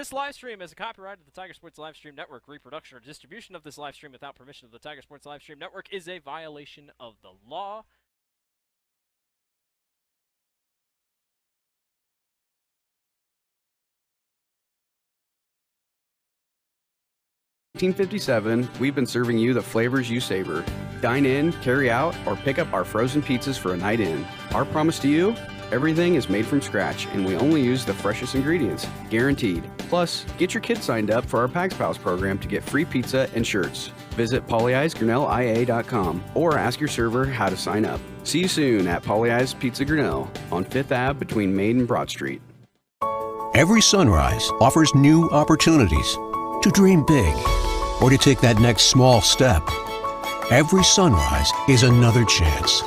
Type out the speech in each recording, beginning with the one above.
This live stream is a copyright of the Tiger Sports Livestream Network. Reproduction or distribution of this live stream without permission of the Tiger Sports Livestream Network is a violation of the law. In 1857, we've been serving you the flavors you savor. Dine in, carry out, or pick up our frozen pizzas for a night in. Our promise to you, everything is made from scratch, and we only use the freshest ingredients, guaranteed. Plus, get your kids signed up for our Pags Pals program to get free pizza and shirts. Visit polyicegreenellia.com or ask your server how to sign up. See you soon at Polly Eyes Pizza Grinnell on 5th Ave between Main and Broad Street. Every sunrise offers new opportunities to dream big or to take that next small step. Every sunrise is another chance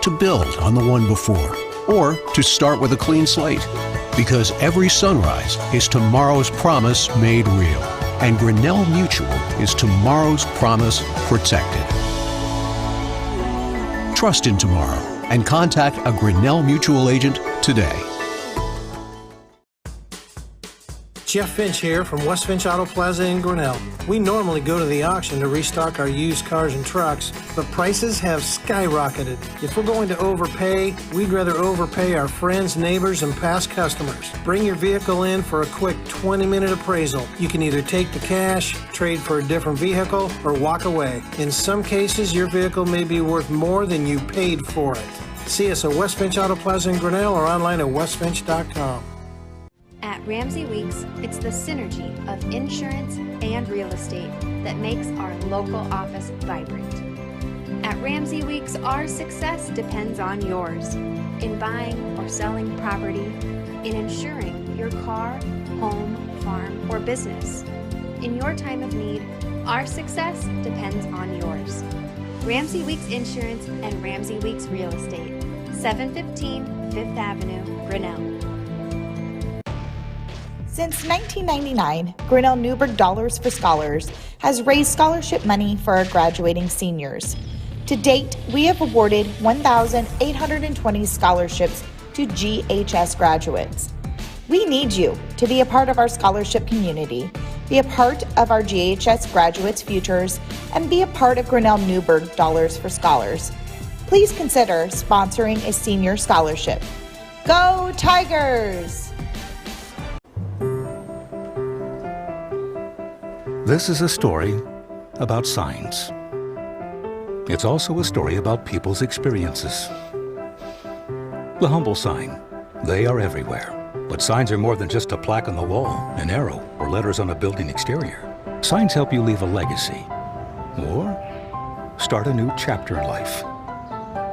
to build on the one before or to start with a clean slate, because every sunrise is tomorrow's promise made real, and Grinnell Mutual is tomorrow's promise protected. Trust in tomorrow and contact a Grinnell Mutual agent today. Jeff Finch here from West Finch Auto Plaza in Grinnell. We normally go to the auction to restock our used cars and trucks, but prices have skyrocketed. If we're going to overpay, we'd rather overpay our friends, neighbors, and past customers. Bring your vehicle in for a quick 20-minute appraisal. You can either take the cash, trade for a different vehicle, or walk away. In some cases, your vehicle may be worth more than you paid for it. See us at West Finch Auto Plaza in Grinnell or online at westfinch.com. At Ramsey Weeks, it's the synergy of insurance and real estate that makes our local office vibrant. At Ramsey Weeks, our success depends on yours in buying or selling property, in insuring your car, home, farm, or business. In your time of need, our success depends on yours. Ramsey Weeks Insurance and Ramsey Weeks Real Estate, 715 5th Avenue, Grinnell. Since 1999, Grinnell Newburgh Dollars for Scholars has raised scholarship money for our graduating seniors. To date, we have awarded 1,820 scholarships to GHS graduates. We need you to be a part of our scholarship community, be a part of our GHS graduates' futures, and be a part of Grinnell Newburgh Dollars for Scholars. Please consider sponsoring a senior scholarship. Go Tigers! This is a story about signs. It's also a story about people's experiences. The humble sign. They are everywhere. But signs are more than just a plaque on the wall, an arrow, or letters on a building exterior. Signs help you leave a legacy or start a new chapter in life.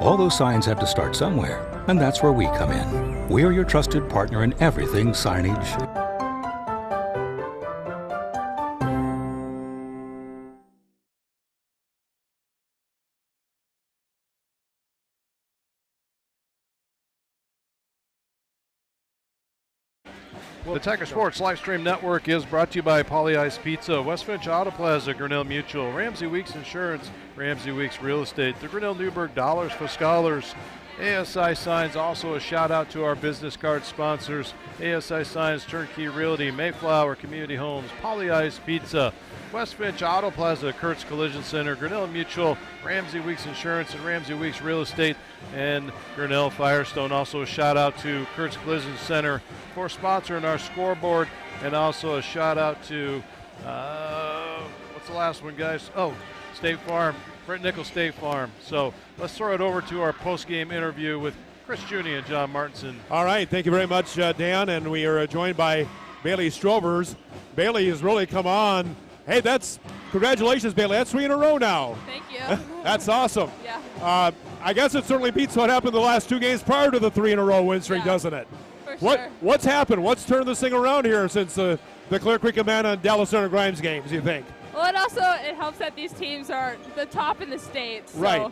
All those signs have to start somewhere, and that's where we come in. We're your trusted partner in everything signage. The Tiger Sports Livestream Network is brought to you by Polly Ice Pizza, West Finch Auto Plaza, Grinnell Mutual, Ramsey Weeks Insurance, Ramsey Weeks Real Estate, the Grinnell Newburgh Dollars for Scholars, ASI Signs. Also a shout out to our business card sponsors, ASI Signs, Turnkey Realty, Mayflower Community Homes, Polly Ice Pizza, West Finch Auto Plaza, Kurtz Collision Center, Grinnell Mutual, Ramsey Weeks Insurance, and Ramsey Weeks Real Estate, and Grinnell Firestone. Also a shout out to Kurtz Collision Center for sponsoring our scoreboard, and also a shout out to, what's the last one, guys? Oh, State Farm, Brent Nichols State Farm. So let's throw it over to our post-game interview with Chris Juni and John Martinson. All right, thank you very much, Dan, and we are joined by Bailey Strovers. Bailey has really come on. Hey, congratulations, Bailey. That's 3 in a row now. Thank you. That's awesome. Yeah. I guess it certainly beats what happened the last 2 games prior to the 3 in a row win streak, doesn't it? For sure. What's happened? What's turned this thing around here since the Clear Creek Amana and Dallas Center Grimes games, you think? Well, it helps that these teams are the top in the state. So. Right.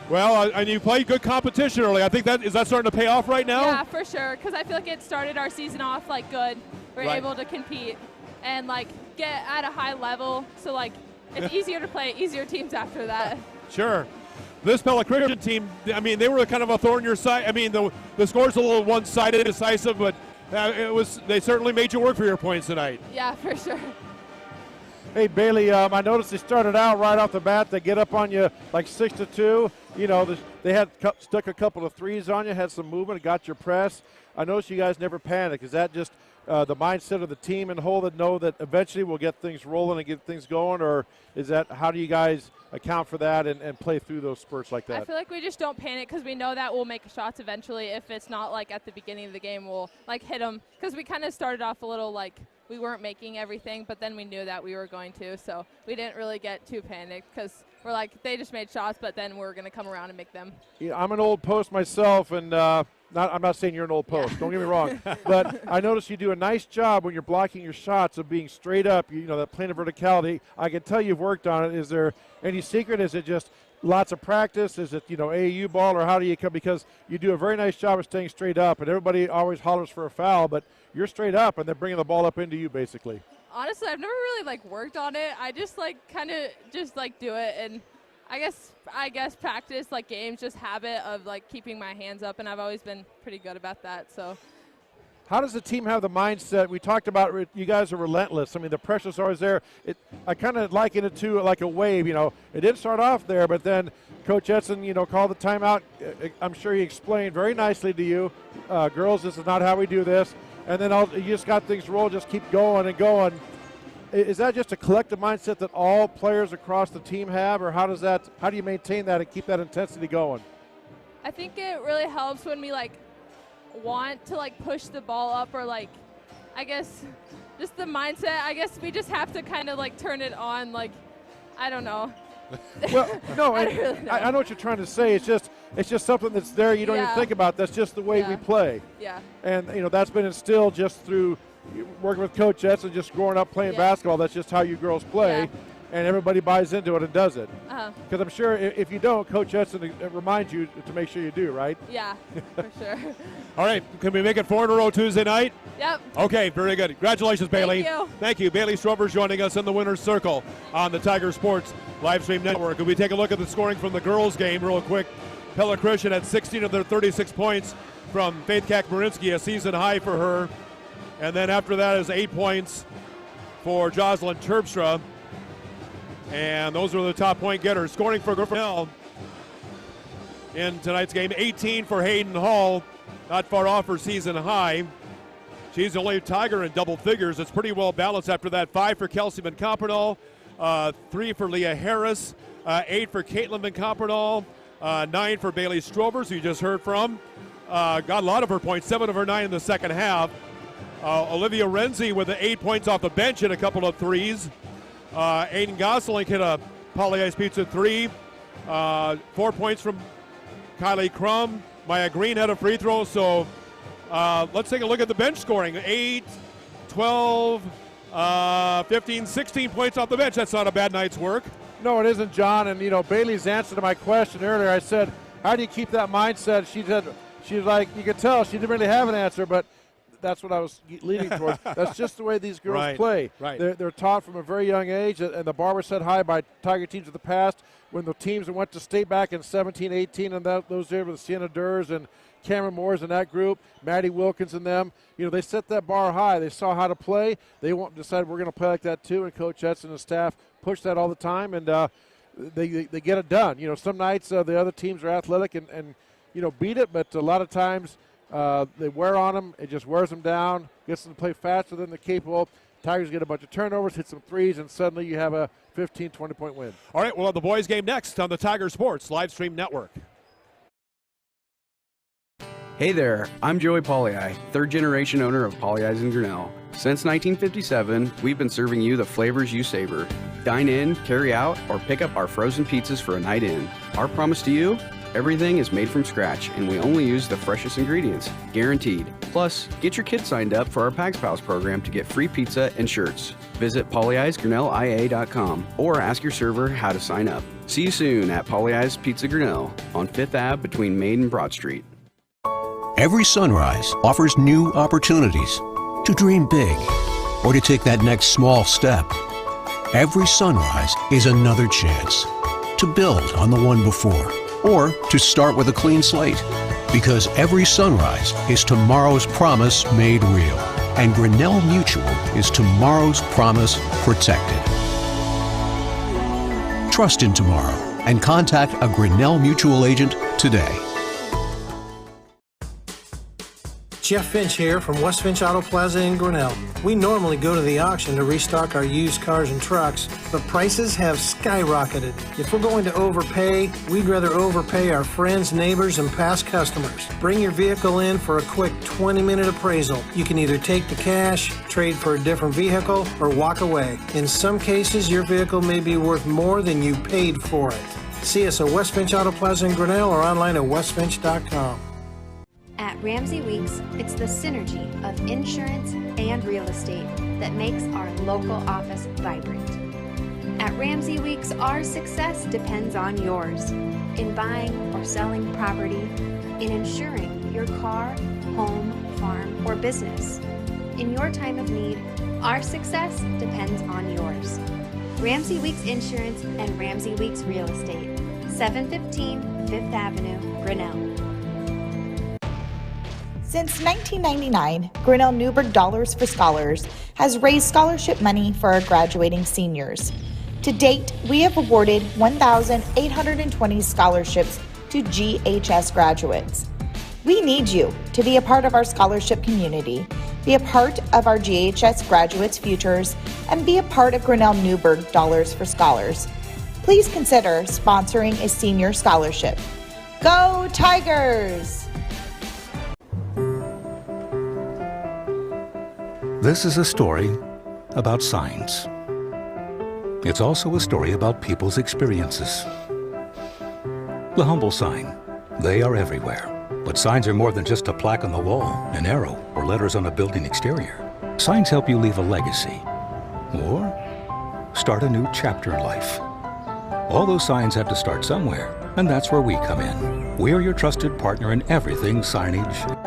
Well, and you played good competition early. I think is that starting to pay off right now? Yeah, for sure, because I feel like it started our season off good. We're able to compete and get at a high level, so it's easier to play easier teams after that. Sure. This Pella Christian team, I mean, they were kind of a thorn in your side. I mean, the score's a little one-sided, decisive, but They certainly made you work for your points tonight. Yeah, for sure. Hey, Bailey, I noticed they started out right off the bat. They get up on you like 6-2. You know, they had stuck a couple of threes on you, had some movement, got your press. I noticed you guys never panic. Is that just the mindset of the team and whole that know that eventually we'll get things rolling and get things going, or is that how do you guys account for that and play through those spurts like that? I feel like we just don't panic because we know that we'll make shots eventually. If it's not like at the beginning of the game, we'll like hit them because we kind of started off a little like we weren't making everything, but then we knew that we were going to, so we didn't really get too panicked because we're like they just made shots, but then we're going to come around and make them. Yeah, I'm an old post myself, and I'm not saying you're an old post. Don't get me wrong, but I notice you do a nice job when you're blocking your shots of being straight up. You know that plane of verticality. I can tell you've worked on it. Is there any secret? Is it just lots of practice? Is it AAU ball, or how do you come? Because you do a very nice job of staying straight up, and everybody always hollers for a foul, but you're straight up, and they're bringing the ball up into you basically. Honestly, I've never really worked on it. I just kind of just do it, and I guess practice games, just habit of keeping my hands up, and I've always been pretty good about that. So how does the team have the mindset? We talked about you guys are relentless. I mean, the pressure's always there. I kind of liken it to like a wave. It didn't start off there, but then Coach Edson, called the timeout. I'm sure he explained very nicely to you, girls, this is not how we do this. And then you just got things roll, just keep going and going. Is that just a collective mindset that all players across the team have, or how do you maintain that and keep that intensity going? I think it really helps when we want to push the ball up, or I guess just the mindset. I guess we just have to kind of turn it on. I don't know. Well, no, I don't really know. I know what you're trying to say. It's just something that's there. You don't even think about. That's just the way we play. Yeah. And that's been instilled just through working with Coach Edson, just growing up playing basketball. That's just how you girls play, and everybody buys into it and does it. Because I'm sure if you don't, Coach Edson reminds you to make sure you do, right? Yeah, for sure. All right, can we make it 4 in a row Tuesday night? Yep. Okay, very good. Congratulations, Bailey. Thank you. Thank you. Bailey Strover joining us in the winner's circle on the Tiger Sports live stream network. And we take a look at the scoring from the girls' game real quick. Pella Christian had 16 of their 36 points from Faith Kakmarinsky, a season high for her. And then after that is 8 points for Jocelyn Terpstra. And those are the top point getters. Scoring for Grinnell in tonight's game, 18 for Hayden Hall. Not far off her season high. She's the only Tiger in double figures. It's pretty well balanced after that. 5 for Kelsey McCompernall, 3 for Leah Harris, 8 for Caitlin McCompernall, 9 for Bailey Strovers, who you just heard from. Got a lot of her points, 7 of her 9 in the second half. Olivia Renzi with the 8 points off the bench and a couple of threes. Aiden Gosselink hit a Poly Ice Pizza 3. 4 points from Kylie Crum. Maya Green had a free throw. So let's take a look at the bench scoring. 8, 12, 15, 16 points off the bench. That's not a bad night's work. No, it isn't, John. And, Bailey's answer to my question earlier, I said, how do you keep that mindset? She was like, you could tell she didn't really have an answer, but that's what I was leading towards. That's just the way these girls play. Right. They're taught from a very young age, and the bar was set high by Tiger teams of the past. When the teams that went to state back in 17, 18, and those there with Sienna Durs and Cameron Moores in that group, Maddie Wilkins and them, they set that bar high. They saw how to play. They decided we're going to play like that too, and Coach Edson and staff push that all the time, and they get it done. Some nights the other teams are athletic and beat it, but a lot of times they wear on them. It just wears them down, gets them to play faster than they're capable. Tigers get a bunch of turnovers, hit some threes, and suddenly you have a 15, 20-point win. All right, we'll have the boys' game next on the Tiger Sports live stream network. Hey there, I'm Joey Pollyi, third-generation owner of Pollyi's in Grinnell. Since 1957, we've been serving you the flavors you savor. Dine in, carry out, or pick up our frozen pizzas for a night in. Our promise to you? Everything is made from scratch, and we only use the freshest ingredients, guaranteed. Plus, get your kids signed up for our Pags Pals program to get free pizza and shirts. Visit pollyi'sgrinnellia.com or ask your server how to sign up. See you soon at Pollyi's Pizza Grinnell on 5th Ave between Main and Broad Street. Every sunrise offers new opportunities to dream big or to take that next small step. Every sunrise is another chance to build on the one before, or to start with a clean slate. Because every sunrise is tomorrow's promise made real. And Grinnell Mutual is tomorrow's promise protected. Trust in tomorrow and contact a Grinnell Mutual agent today. Jeff Finch here from West Finch Auto Plaza in Grinnell. We normally go to the auction to restock our used cars and trucks, but prices have skyrocketed. If we're going to overpay, we'd rather overpay our friends, neighbors, and past customers. Bring your vehicle in for a quick 20-minute appraisal. You can either take the cash, trade for a different vehicle, or walk away. In some cases, your vehicle may be worth more than you paid for it. See us at West Finch Auto Plaza in Grinnell or online at westfinch.com. At Ramsey Weeks, it's the synergy of insurance and real estate that makes our local office vibrant. At Ramsey Weeks, our success depends on yours in buying or selling property, in insuring your car, home, farm, or business. In your time of need, our success depends on yours. Ramsey Weeks Insurance and Ramsey Weeks Real Estate, 715 Fifth Avenue, Grinnell. Since 1999, Grinnell Newburgh Dollars for Scholars has raised scholarship money for our graduating seniors. To date, we have awarded 1,820 scholarships to GHS graduates. We need you to be a part of our scholarship community, be a part of our GHS graduates' futures, and be a part of Grinnell Newburgh Dollars for Scholars. Please consider sponsoring a senior scholarship. Go Tigers! This is a story about signs. It's also a story about people's experiences. The humble sign. They are everywhere. But signs are more than just a plaque on the wall, an arrow, or letters on a building exterior. Signs help you leave a legacy or start a new chapter in life. All those signs have to start somewhere, and that's where we come in. We're your trusted partner in everything signage.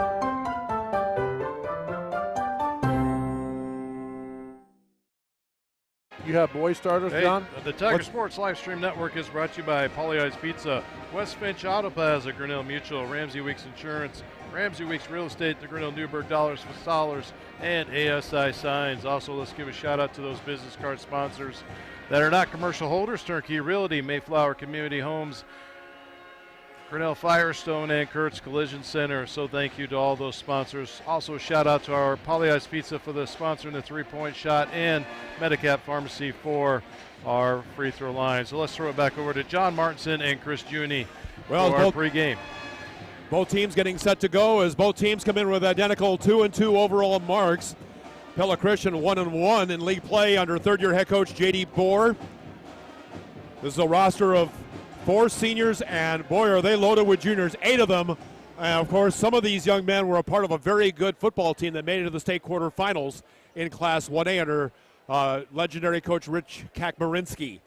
You have boy starters, Hey, John? the Tiger Sports Live Stream Network is brought to you by Pella Pizza, West Finch Auto Plaza, Grinnell Mutual, Ramsey Weeks Insurance, Ramsey Weeks Real Estate, the Grinnell Newburgh Dollars for Scholars, and ASI Signs. Also, let's give a shout out to those business card sponsors that are not commercial holders: Turnkey Realty, Mayflower Community Homes, Grinnell Firestone, and Kurt's Collision Center. So thank you to all those sponsors. Also shout out to our Polly Pizza for the sponsoring the three-point shot, and Medicap Pharmacy for our free throw line. So let's throw it back over to John Martinson and Chris Juni for our pregame. Both teams getting set to go as both teams come in with identical 2-2 overall marks. Pella Christian 1-1 in league play under third-year head coach J.D. Bohr. This is a roster of 4 seniors, and boy, are they loaded with juniors, 8 of them. And of course, some of these young men were a part of a very good football team that made it to the state quarterfinals in Class 1A under legendary coach Rich Kakmarinsky.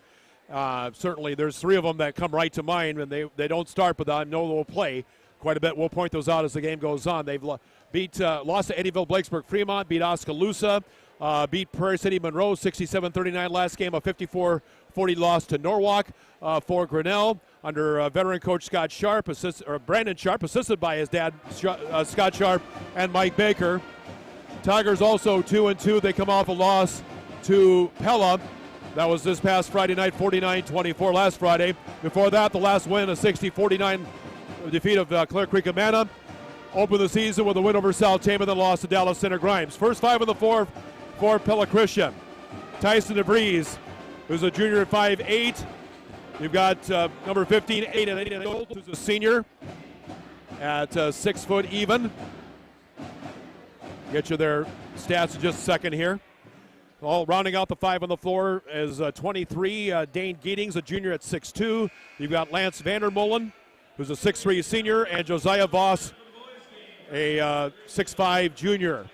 Certainly, there's 3 of them that come right to mind, and they don't start, but I know they'll play quite a bit. We'll point those out as the game goes on. They've lost to Eddyville, Blakesburg, Fremont, beat Oskaloosa, beat Prairie City Monroe 67-39 last game, a 54-40 loss to Norwalk for Grinnell under veteran coach Scott Sharp, Brandon Sharp, assisted by his dad Scott Sharp and Mike Baker. Tigers also 2-2. They come off a loss to Pella. That was this past Friday night, 49-24 last Friday. Before that, the last win, a 60-49 defeat of Clear Creek Amana. Opened the season with a win over South Tama, then lost to Dallas Center Grimes. First 5 of the 4 for Pella Christian. Tyson DeVries, who's a junior at 5'8". You've got number 15, 8 who's a senior at 6 foot even. Get you their stats in just a second here. All rounding out the 5 on the floor is 23, Dane Giddings, a junior at 6'2". You've got Lance Vandermolen, who's a 6'3 senior, and Josiah Voss, a 6'5 junior.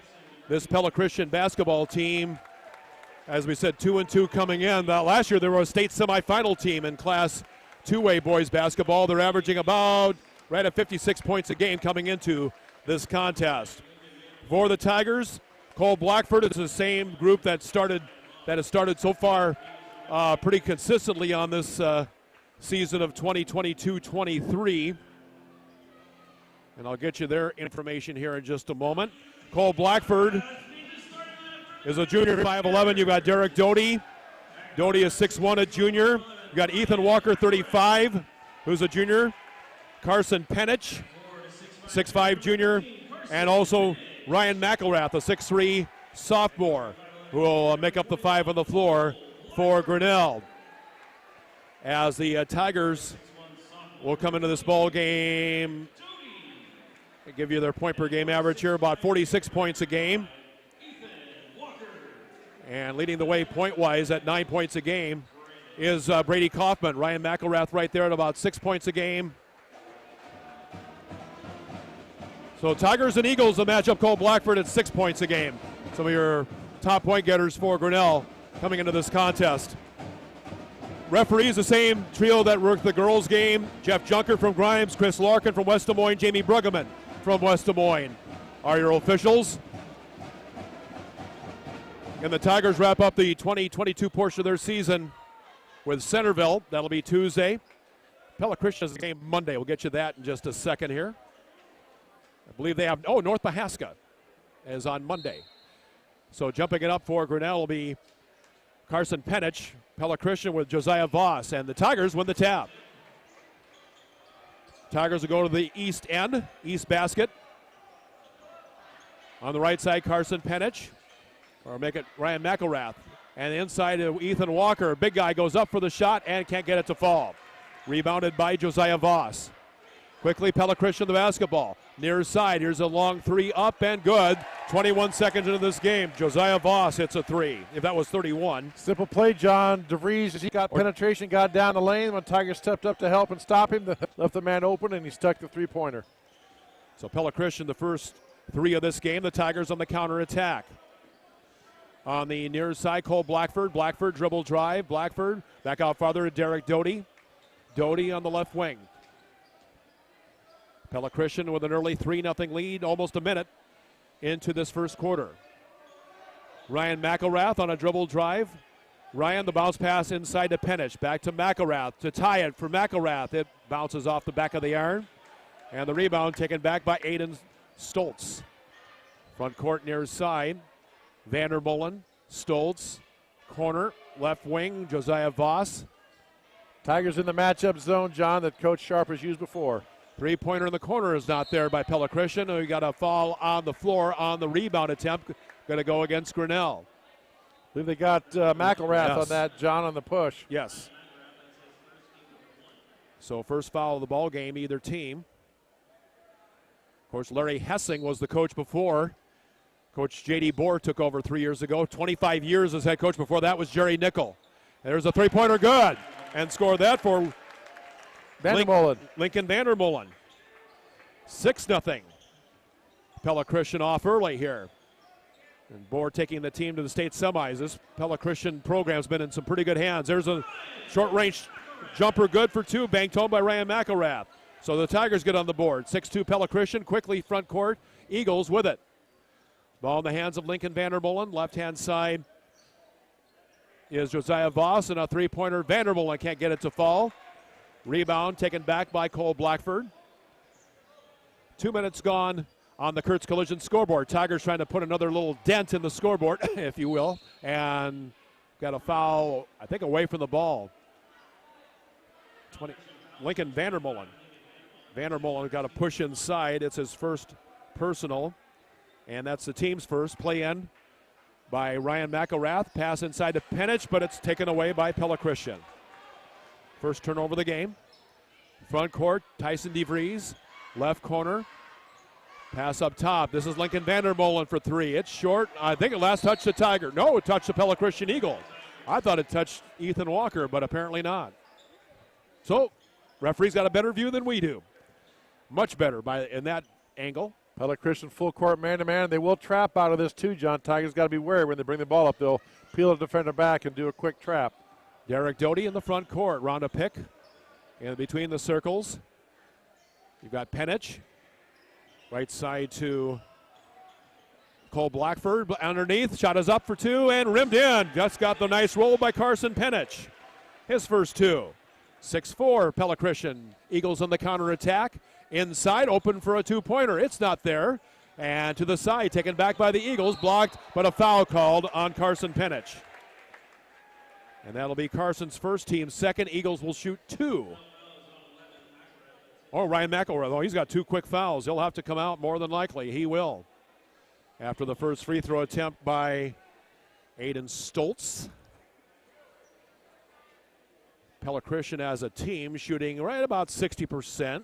This Pella Christian basketball team, as we said, 2-2 coming in. Last year, they were a state semifinal team in Class 2A boys basketball. They're averaging about right at 56 points a game coming into this contest. For the Tigers, Cole Blackford is the same group that has started so far pretty consistently on this season of 2022-23. And I'll get you their information here in just a moment. Cole Blackford is a junior, 5'11". You've got Derek Doty. Doty is 6'1", a junior. You've got Ethan Walker, 35, who's a junior. Carson Penich, 6'5", junior. And also Ryan McElrath, a 6'3", sophomore, who will make up the 5 on the floor for Grinnell. As the Tigers will come into this ball game, I'll give you their point per game average here, about 46 points a game. And leading the way point-wise at 9 points a game is Brady Kaufman. Ryan McElrath right there at about 6 points a game. So Tigers and Eagles will match up Cole Blackford at 6 points a game. Some of your top point getters for Grinnell coming into this contest. Referees, the same trio that worked the girls' game. Jeff Junker from Grimes, Chris Larkin from West Des Moines, Jamie Bruggeman from West Des Moines are your officials. And the Tigers wrap up the 2022 portion of their season with Centerville. That'll be Tuesday. Pella Christian has a game Monday. We'll get you that in just a second here. I believe they have, North Mahaska is on Monday. So jumping it up for Grinnell will be Carson Penich, Pella Christian with Josiah Voss, and the Tigers win the tap. Tigers will go to the east end, east basket. On the right side, Carson Penich, or make it Ryan McElrath. And inside of Ethan Walker, big guy goes up for the shot and can't get it to fall. Rebounded by Josiah Voss. Quickly, Pella Christian the basketball. Near side, here's a long three up and good. 21 seconds into this game. Josiah Voss hits a three. If that was 31. Simple play, John. DeVries, he got penetration, got down the lane. When Tiger stepped up to help and stop him, left the man open, and he stuck the three-pointer. So Pella Christian, the first three of this game. The Tigers on the counter attack. On the near side, Cole Blackford. Blackford dribble drive. Blackford back out farther to Derek Doty. Doty on the left wing. Pella Christian with an early 3-0 lead, almost a minute into this first quarter. Ryan McElrath on a dribble drive. Ryan, the bounce pass inside to Penich. Back to McElrath to tie it for McElrath. It bounces off the back of the iron. And the rebound taken back by Aiden Stoltz. Front court near side. Vandermolen, Stoltz, corner, left wing, Josiah Voss. Tigers in the matchup zone, John, that Coach Sharp has used before. Three-pointer in the corner is not there by Pella Christian. We got a foul on the floor on the rebound attempt. Going to go against Grinnell. I believe they got McElrath on that, John, on the push. Yes. So first foul of the ball game, either team. Of course, Larry Hessing was the coach before. Coach J.D. Bohr took over 3 years ago. 25 years as head coach. Before that was Jerry Nickel. There's a three-pointer, good. And scored that for Vandermolen. Lincoln Vandermolen. 6-0. Pella Christian off early here. And Bohr taking the team to the state semis. This Pella Christian program's been in some pretty good hands. There's a short-range jumper good for two, banked home by Ryan McElrath. So the Tigers get on the board. 6-2 Pella Christian, quickly front court. Eagles with it. Ball in the hands of Lincoln Vandermolen. Left-hand side is Josiah Voss, and a three-pointer. Vandermolen can't get it to fall. Rebound taken back by Cole Blackford. 2 minutes gone on the Kurtz Collision scoreboard. Tigers trying to put another little dent in the scoreboard, if you will, and got a foul, I think, away from the ball. Lincoln Vandermolen. Vandermolen got a push inside. It's his first personal. And that's the team's first. Play in by Ryan McElrath. Pass inside to Penich, but it's taken away by Pella Christian. First turnover of the game. Front court, Tyson DeVries. Left corner. Pass up top. This is Lincoln Vandermolen for three. It's short. I think it last touched the Tiger. No, it touched the Pella Christian Eagle. I thought it touched Ethan Walker, but apparently not. So, referee's got a better view than we do. Much better in that angle. Pella Christian full court man-to-man. They will trap out of this too, John. Tigers got to be wary when they bring the ball up. They'll peel the defender back and do a quick trap. Derek Doty in the front court. Rhonda Pick in between the circles. You've got Penich. Right side to Cole Blackford. Underneath, shot is up for two and rimmed in. Just got the nice roll by Carson Penich. His first two. 6-4, Pella Christian. Eagles on the counterattack. Inside, open for a two-pointer. It's not there. And to the side, taken back by the Eagles, blocked, but a foul called on Carson Penich. And that'll be Carson's first, team second. Eagles will shoot 2. Oh, Ryan McElroy, though, he's got 2 quick fouls. He'll have to come out more than likely. He will. After the first free throw attempt by Aiden Stoltz. Pella Christian as a team shooting right about 60%.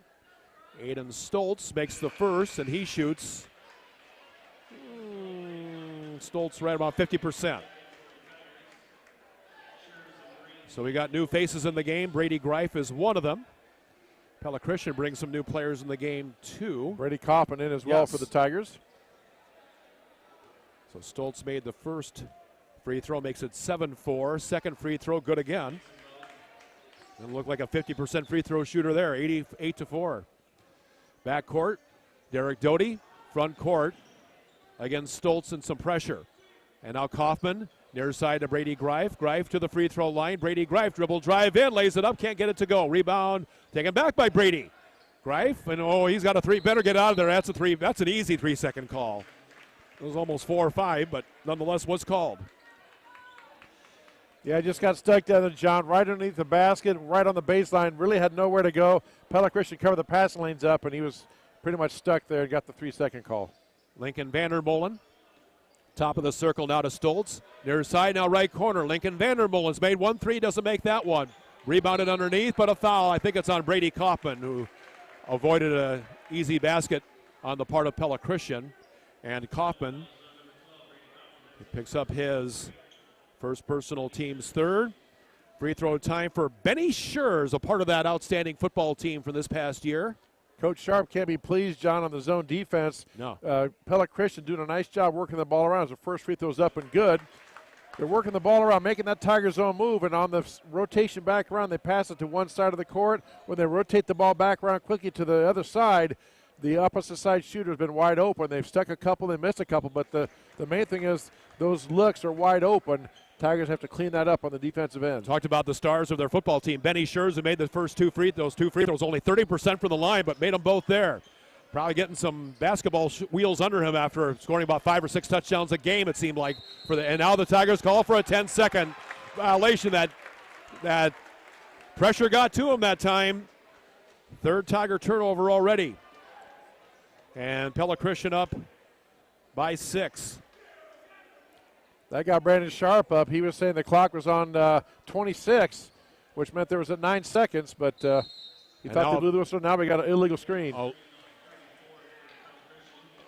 Aiden Stoltz makes the first, and he shoots. Stoltz right about 50%. So we got new faces in the game. Brady Greif is one of them. Pella Christian brings some new players in the game, too. Brady Kaufman in as well for the Tigers. So Stoltz made the first free throw, makes it 7-4. Second free throw, good again. And looked like a 50% free throw shooter there, 8-4. Back court, Derek Doty. Front court against Stoltz and some pressure. And now Kaufman, near side to Brady Greif. Greif to the free throw line. Brady Greif dribble, drive in, lays it up, can't get it to go. Rebound, taken back by Brady. Greif, and he's got a 3. Better get out of there. That's a 3. That's an easy 3-second call. It was almost 4 or 5, but nonetheless was called. Yeah, just got stuck down there, John, right underneath the basket, right on the baseline. Really had nowhere to go. Pella Christian covered the passing lanes up, and he was pretty much stuck there and got the 3-second call. Lincoln Vandermolen, top of the circle now to Stoltz. Near side now right corner. Lincoln Vandermolen's made 1 3, doesn't make that one. Rebounded underneath, but a foul. I think it's on Brady Kaufman, who avoided an easy basket on the part of Pella Christian. And Kaufman picks up his first personal, team's third. Free throw time for Benny Schurz, a part of that outstanding football team from this past year. Coach Sharp can't be pleased, John, on the zone defense. No. Pella Christian doing a nice job working the ball around as the first free throw's up and good. They're working the ball around, making that Tiger zone move, and on the rotation back around, they pass it to one side of the court. When they rotate the ball back around quickly to the other side, the opposite side shooter has been wide open. They've stuck a couple, they missed a couple, but the main thing is those looks are wide open. Tigers have to clean that up on the defensive end. Talked about the stars of their football team. Benny Schurz, who made the first 2 free throws. 2 free throws, only 30% from the line, but made them both there. Probably getting some basketball wheels under him after scoring about 5 or 6 touchdowns a game, it seemed like. And now the Tigers call for a 10-second violation. That pressure got to him that time. Third Tiger turnover already. And Pella Christian up by 6. That got Brandon Sharp up. He was saying the clock was on 26, which meant there was at 9 seconds, but he thought they blew the whistle. Now we got an illegal screen. Oh.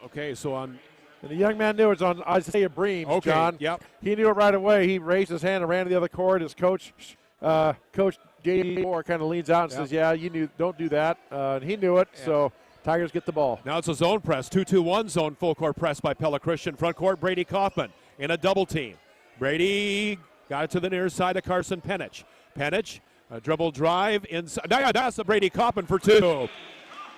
Okay, so on. And the young man knew it was on Isaiah Breams, okay, John. Yep. He knew it right away. He raised his hand and ran to the other court. His coach, Coach J.D. Moore, kind of leans out and says, yeah, you knew, don't do that. And he knew it, so Tigers get the ball. Now it's a zone press, 2-2-1 zone full court press by Pella Christian. Front court, Brady Kaufman in a double team. Brady got it to the near side of Carson Penich. Penich, a dribble drive inside. That's the Brady Kaufman for 2.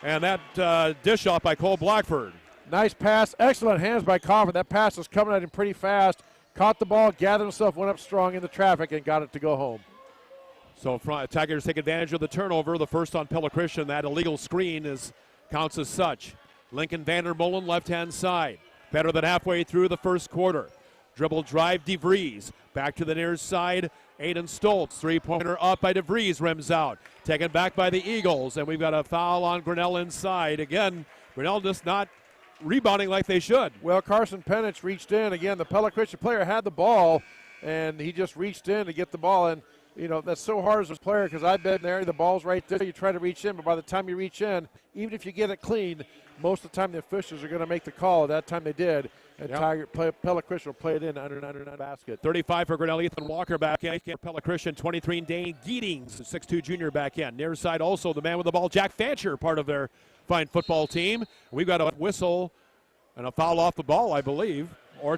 And that dish off by Cole Blackford. Nice pass. Excellent hands by Kaufman. That pass was coming at him pretty fast. Caught the ball, gathered himself, went up strong in the traffic, and got it to go home. So Tigers take advantage of the turnover. The first on Pella Christian. That illegal screen counts as such. Lincoln Vandermolen, left-hand side. Better than halfway through the first quarter. Dribble drive, DeVries. Back to the near side, Aiden Stoltz. Three-pointer up by DeVries, rims out. Taken back by the Eagles, and we've got a foul on Grinnell inside. Again, Grinnell just not rebounding like they should. Well, Carson Penich reached in. Again, the Pella Christian player had the ball, and he just reached in to get the ball. And, you know, that's so hard as a player because I've been there. The ball's right there. You try to reach in, but by the time you reach in, even if you get it clean, most of the time the officials are going to make the call. At that time they did. And Pella Christian will play it in under the basket. 35 for Grinnell. Ethan Walker back in. Pella Christian, 23, Dane Geetings, 6'2 junior back in. Near side also the man with the ball, Jack Fancher, part of their fine football team. We've got a whistle and a foul off the ball, I believe. Or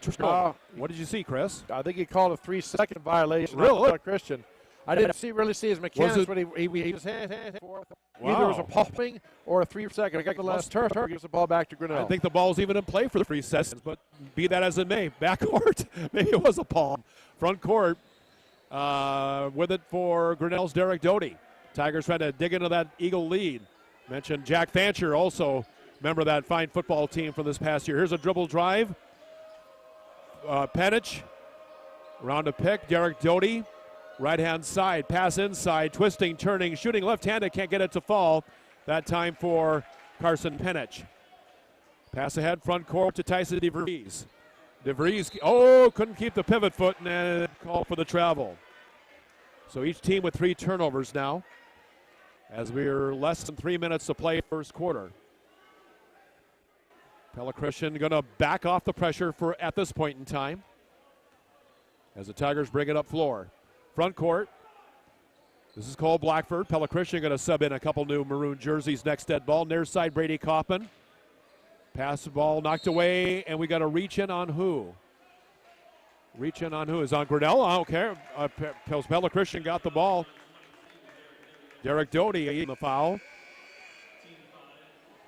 what did you see, Chris? I think he called a 3-second violation. Really? Pella Christian. I didn't really see his mechanics, but he was hand forth. Wow. Either it was a popping or a 3-second. I got the last turn. Gives the ball back to Grinnell. I think the ball's even in play for the 3 seconds, but be that as it may, backcourt, maybe it was a palm. Front court with it for Grinnell's Derek Doty. Tigers trying to dig into that Eagle lead. Mentioned Jack Fancher, also member of that fine football team from this past year. Here's a dribble drive. Penich, round a pick. Derek Doty, right-hand side, pass inside, twisting, turning, shooting left-handed, can't get it to fall. That time for Carson Penich. Pass ahead, front court to Tyson DeVries. DeVries, couldn't keep the pivot foot and then call for the travel. So each team with 3 turnovers now, as we're less than 3 minutes to play first quarter. Pella Christian going to back off the pressure at this point in time as the Tigers bring it up floor. Front court. This is Cole Blackford. Pella Christian going to sub in a couple new maroon jerseys next dead ball. Near side, Brady Kaufman. Pass the ball knocked away, and we got a reach in on who? Reach in on who? Is on Grinnell? I don't care. Pella Christian got the ball. Derek Doty in the foul.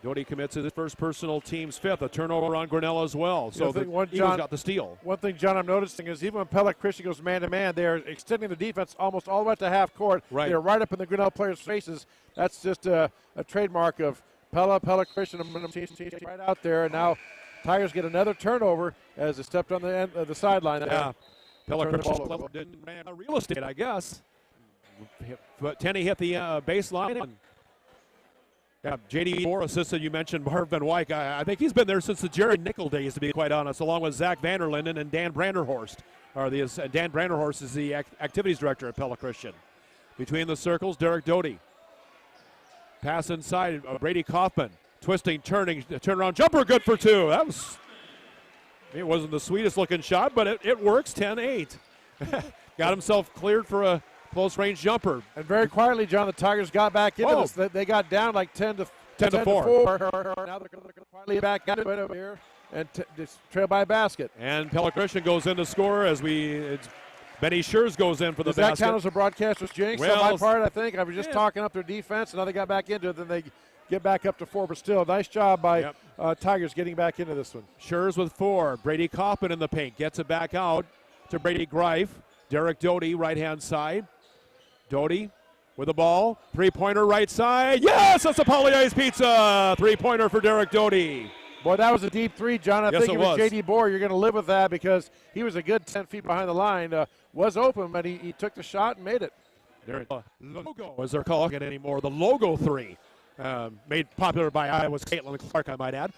Doty commits his first personal team's 5th, a turnover on Grinnell as well. So the Eagles got the steal. One thing, John, I'm noticing is even when Pella Christian goes man-to-man, they're extending the defense almost all the way to half court. Right. They're right up in the Grinnell players' faces. That's just a trademark of Pella Christian right out there. And now Tigers get another turnover as they stepped on the end of the sideline. Yeah, Pella Christian didn't ran real estate, I guess. But Tenney hit the baseline. Yeah, J.D. Moore assistant, you mentioned Marvin White. I think he's been there since the Jared Nickel days, to be quite honest, along with Zach Vanderlinden and Dan Branderhorst. Dan Branderhorst is the activities director at Pella Christian. Between the circles, Derek Doty. Pass inside, Brady Kaufman. Twisting, turning, turnaround jumper, good for 2. It wasn't the sweetest looking shot, but it works, 10-8. Got himself cleared for a close range jumper. And very quietly, John, the Tigers got back into this. They got down like 10 to 4. Now they're quietly back into it over here and just trail by a basket. And Pella Christian goes in to score as Benny Schurz goes in for the basket. Does that count as a broadcaster's jinx on my part, I think? I was just talking up their defense, and now they got back into it. Then they get back up to 4, but still, nice job by Tigers getting back into this one. Schurz with 4. Brady Kaufman in the paint. Gets it back out to Brady Greif. Derek Doty, right-hand side. Doty with the ball. 3-pointer right side. Yes, that's a Poly Ice Pizza. 3-pointer for Derek Doty. Boy, that was a deep 3, John. I think it was J.D. Bohr. You're going to live with that because he was a good 10 feet behind the line. Was open, but he took the shot and made it. Logo, as they're calling it anymore. The Logo 3. Made popular by Iowa's Caitlin Clark, I might add.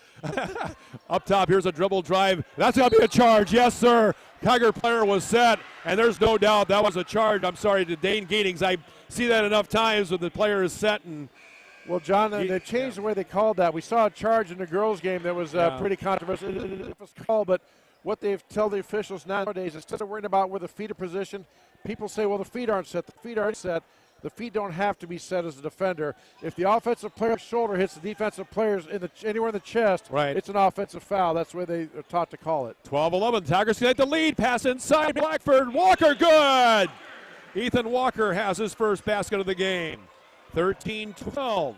Up top, here's a dribble drive. That's going to be a charge. Yes, sir. Tiger player was set, and there's no doubt that was a charge. I'm sorry to Dane Geetings. I see that enough times when the player is set. And well, John, they changed the way they called that. We saw a charge in the girls' game that was pretty controversial. It was called, but what they tell the officials nowadays, instead of worrying about where the feet are positioned, people say, well, the feet aren't set. The feet aren't set. The feet don't have to be set as a defender. If the offensive player's shoulder hits the defensive player's anywhere in the chest, it's an offensive foul. That's where they are taught to call it. 12-11. Tigers get the lead. Pass inside. Blackford. Walker, good. Ethan Walker has his first basket of the game. 13-12.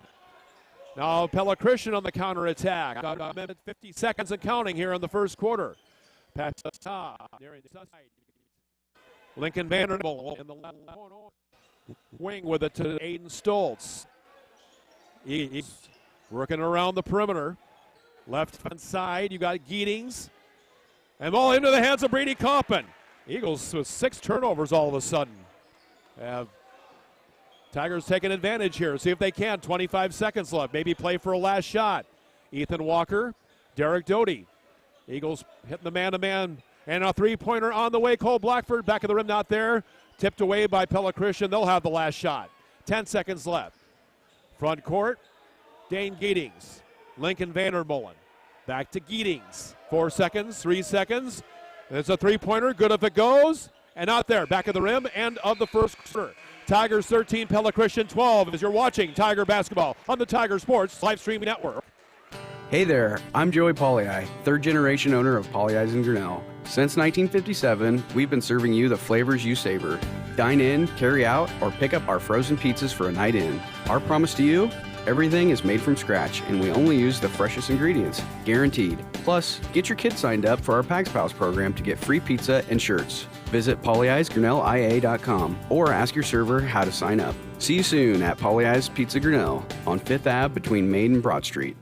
Now Pella Christian on the counterattack. About a minute 50 seconds and counting here in the first quarter. Pass top. Lincoln Vanderbilt in the wing with it to Aiden Stoltz. He's working around the perimeter. Left hand side, you got Geetings. And ball into the hands of Brady Kaufman. Eagles with 6 turnovers all of a sudden. Tigers taking advantage here. See if they can. 25 seconds left. Maybe play for a last shot. Ethan Walker, Derek Doty. Eagles hitting the man-to-man. And a 3-pointer on the way. Cole Blackford, back of the rim, not there. Tipped away by Pella Christian. They'll have the last shot. 10 seconds left. Front court, Dane Geetings. Lincoln Vandermolen. Back to Geetings. 4 seconds, 3 seconds. It's a 3-pointer. Good if it goes. And out there, back of the rim, end of the first quarter. Tigers 13, Pella Christian 12 as you're watching Tiger Basketball on the Tiger Sports Live Stream Network. Hey there, I'm Joey Pollyi, third-generation owner of Pollyi's in Grinnell. Since 1957, we've been serving you the flavors you savor. Dine in, carry out, or pick up our frozen pizzas for a night in. Our promise to you, Everything is made from scratch, and we only use the freshest ingredients, guaranteed. Plus, get your kids signed up for our Pags Pals program to get free pizza and shirts. Visit polyiesgrinnellia.com or ask your server how to sign up. See you soon at Polyies Pizza Grinnell on 5th Ave between Main and Broad Street.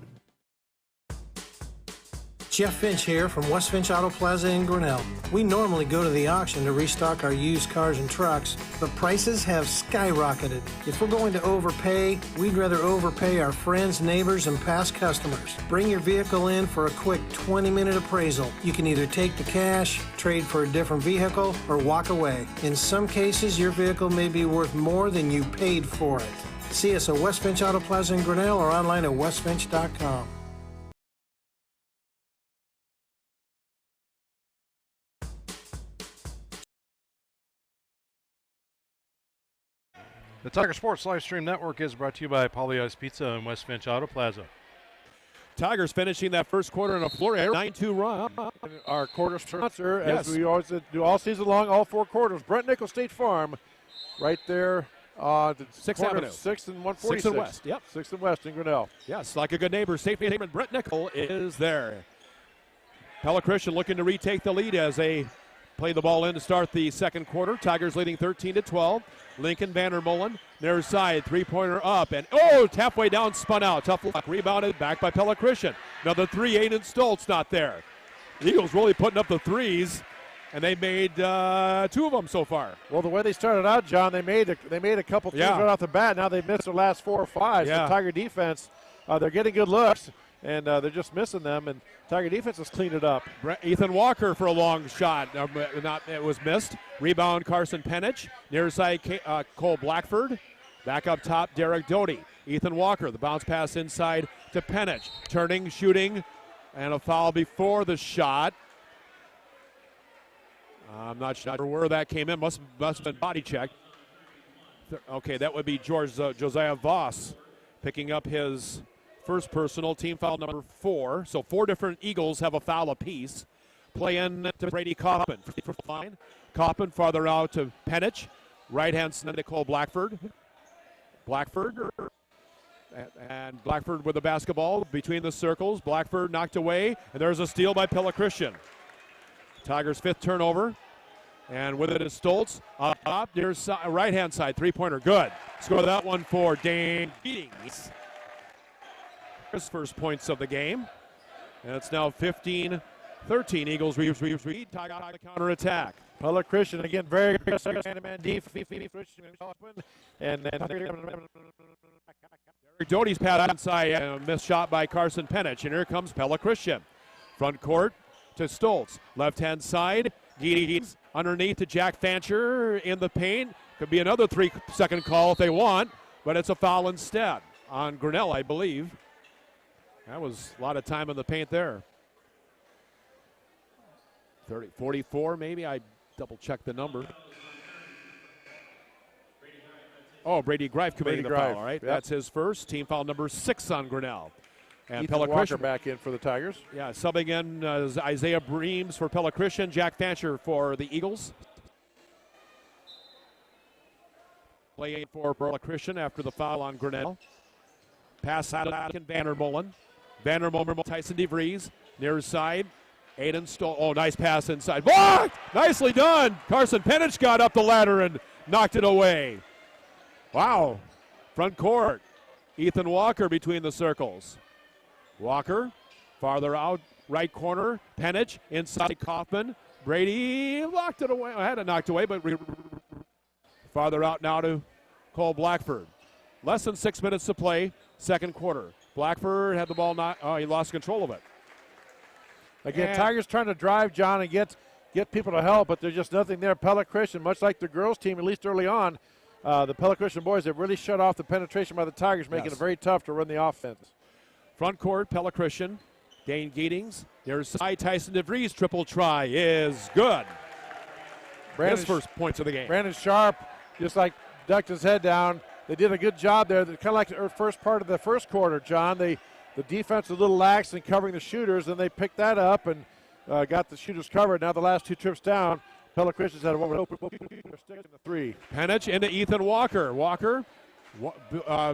Jeff Finch here from West Finch Auto Plaza in Grinnell. We normally go to the auction to restock our used cars and trucks, but prices have skyrocketed. If we're going to overpay, we'd rather overpay our friends, neighbors, and past customers. Bring your vehicle in for a quick 20-minute appraisal. You can either take the cash, trade for a different vehicle, or walk away. In some cases, your vehicle may be worth more than you paid for it. See us at West Finch Auto Plaza in Grinnell or online at westfinch.com. The Tiger Sports Live Stream Network is brought to you by Polyies Pizza and West Finch Auto Plaza. Tigers finishing that first quarter in a Florida 9-2 run. Our quarter sponsor, Yes. as we always do all season long, all 4 quarters. Brent Nickel State Farm, right there. 6th Avenue. 6th and 146. 6th and West, yep. 6th and West in Grinnell. Yes, like a good neighbor, safety neighbor Brett Nickel is there. Pella Christian looking to retake the lead as they play the ball in to start the second quarter. Tigers leading 13-12. Lincoln Vandermolen, near side, three-pointer up, and halfway down, spun out. Tough luck, rebounded back by Pella Christian. Another three, Aiden Stoltz not there. The Eagles really putting up the threes, and they made 2 of them so far. Well, the way they started out, John, they made a couple threes right off the bat. Now they've missed their last 4 or 5. Yeah. So Tiger defense, they're getting good looks, and they're just missing them. And Tiger defense has cleaned it up. Ethan Walker for a long shot. It was missed. Rebound, Carson Penich. Near side, Cole Blackford. Back up top, Derek Doty. Ethan Walker, the bounce pass inside to Penich. Turning, shooting, and a foul before the shot. I'm not sure where that came in. Must have been body checked. Okay, that would be Josiah Voss picking up his first personal, team foul number 4. So 4 different Eagles have a foul apiece. Play in to Brady Coppin. Coppin farther out to Penich. Right-hand side to Cole Blackford. And Blackford with the basketball between the circles. Blackford knocked away, and there's a steal by Pella Christian. Tigers' 5th turnover. And with it is Stoltz. Up near right-hand side, three-pointer, good. Score that one for Dane Giddings. His first points of the game. And it's now 15-13. Eagles read. Tiger counter-attack. Pella Christian, again, very good man defense. And then Derek Doty's pat inside, and a missed shot by Carson Penich. And here comes Pella Christian. Front court to Stoltz. Left-hand side, Giddings underneath to Jack Fancher in the paint. Could be another 3-second call if they want, but it's a foul instead on Grinnell, I believe. That was a lot of time in the paint there. 44 maybe. I double-checked the number. Brady Greif committing the foul, all right? Yep. That's his first. Team foul number 6 on Grinnell. And Ethan Pella Walker Christian back in for the Tigers. Yeah, subbing in Isaiah Breams for Pella Christian, Jack Fancher for the Eagles. Playing for Pella Christian after the foul on Grinnell. Pass out to Vandermolen. Tyson DeVries, near side. Aiden Stoll. Oh, nice pass inside. Blocked! Nicely done. Carson Penich got up the ladder and knocked it away. Wow. Front court. Ethan Walker between the circles. Walker, farther out, right corner. Penich, inside Kaufman. Brady locked it away. I had it knocked away, but farther out now to Cole Blackford. Less than 6 minutes to play, second quarter. Blackford had the ball, he lost control of it. Again, Tigers trying to drive, John, and get people to help, but there's just nothing there. Pella Christian, much like the girls' team, at least early on, the Pella Christian boys have really shut off the penetration by the Tigers, making it very tough to run the offense. Front court, Pella Christian. Dane Giddings. There's side. Tyson DeVries triple try is good. His first points of the game. Brandon Sharp just like ducked his head down. They did a good job there. Kind of like the first part of the first quarter, John. The defense was a little lax in covering the shooters, and they picked that up and got the shooters covered. Now the last 2 trips down, Pella Christian's had one open stick in the 3. Penich into Ethan Walker. Walker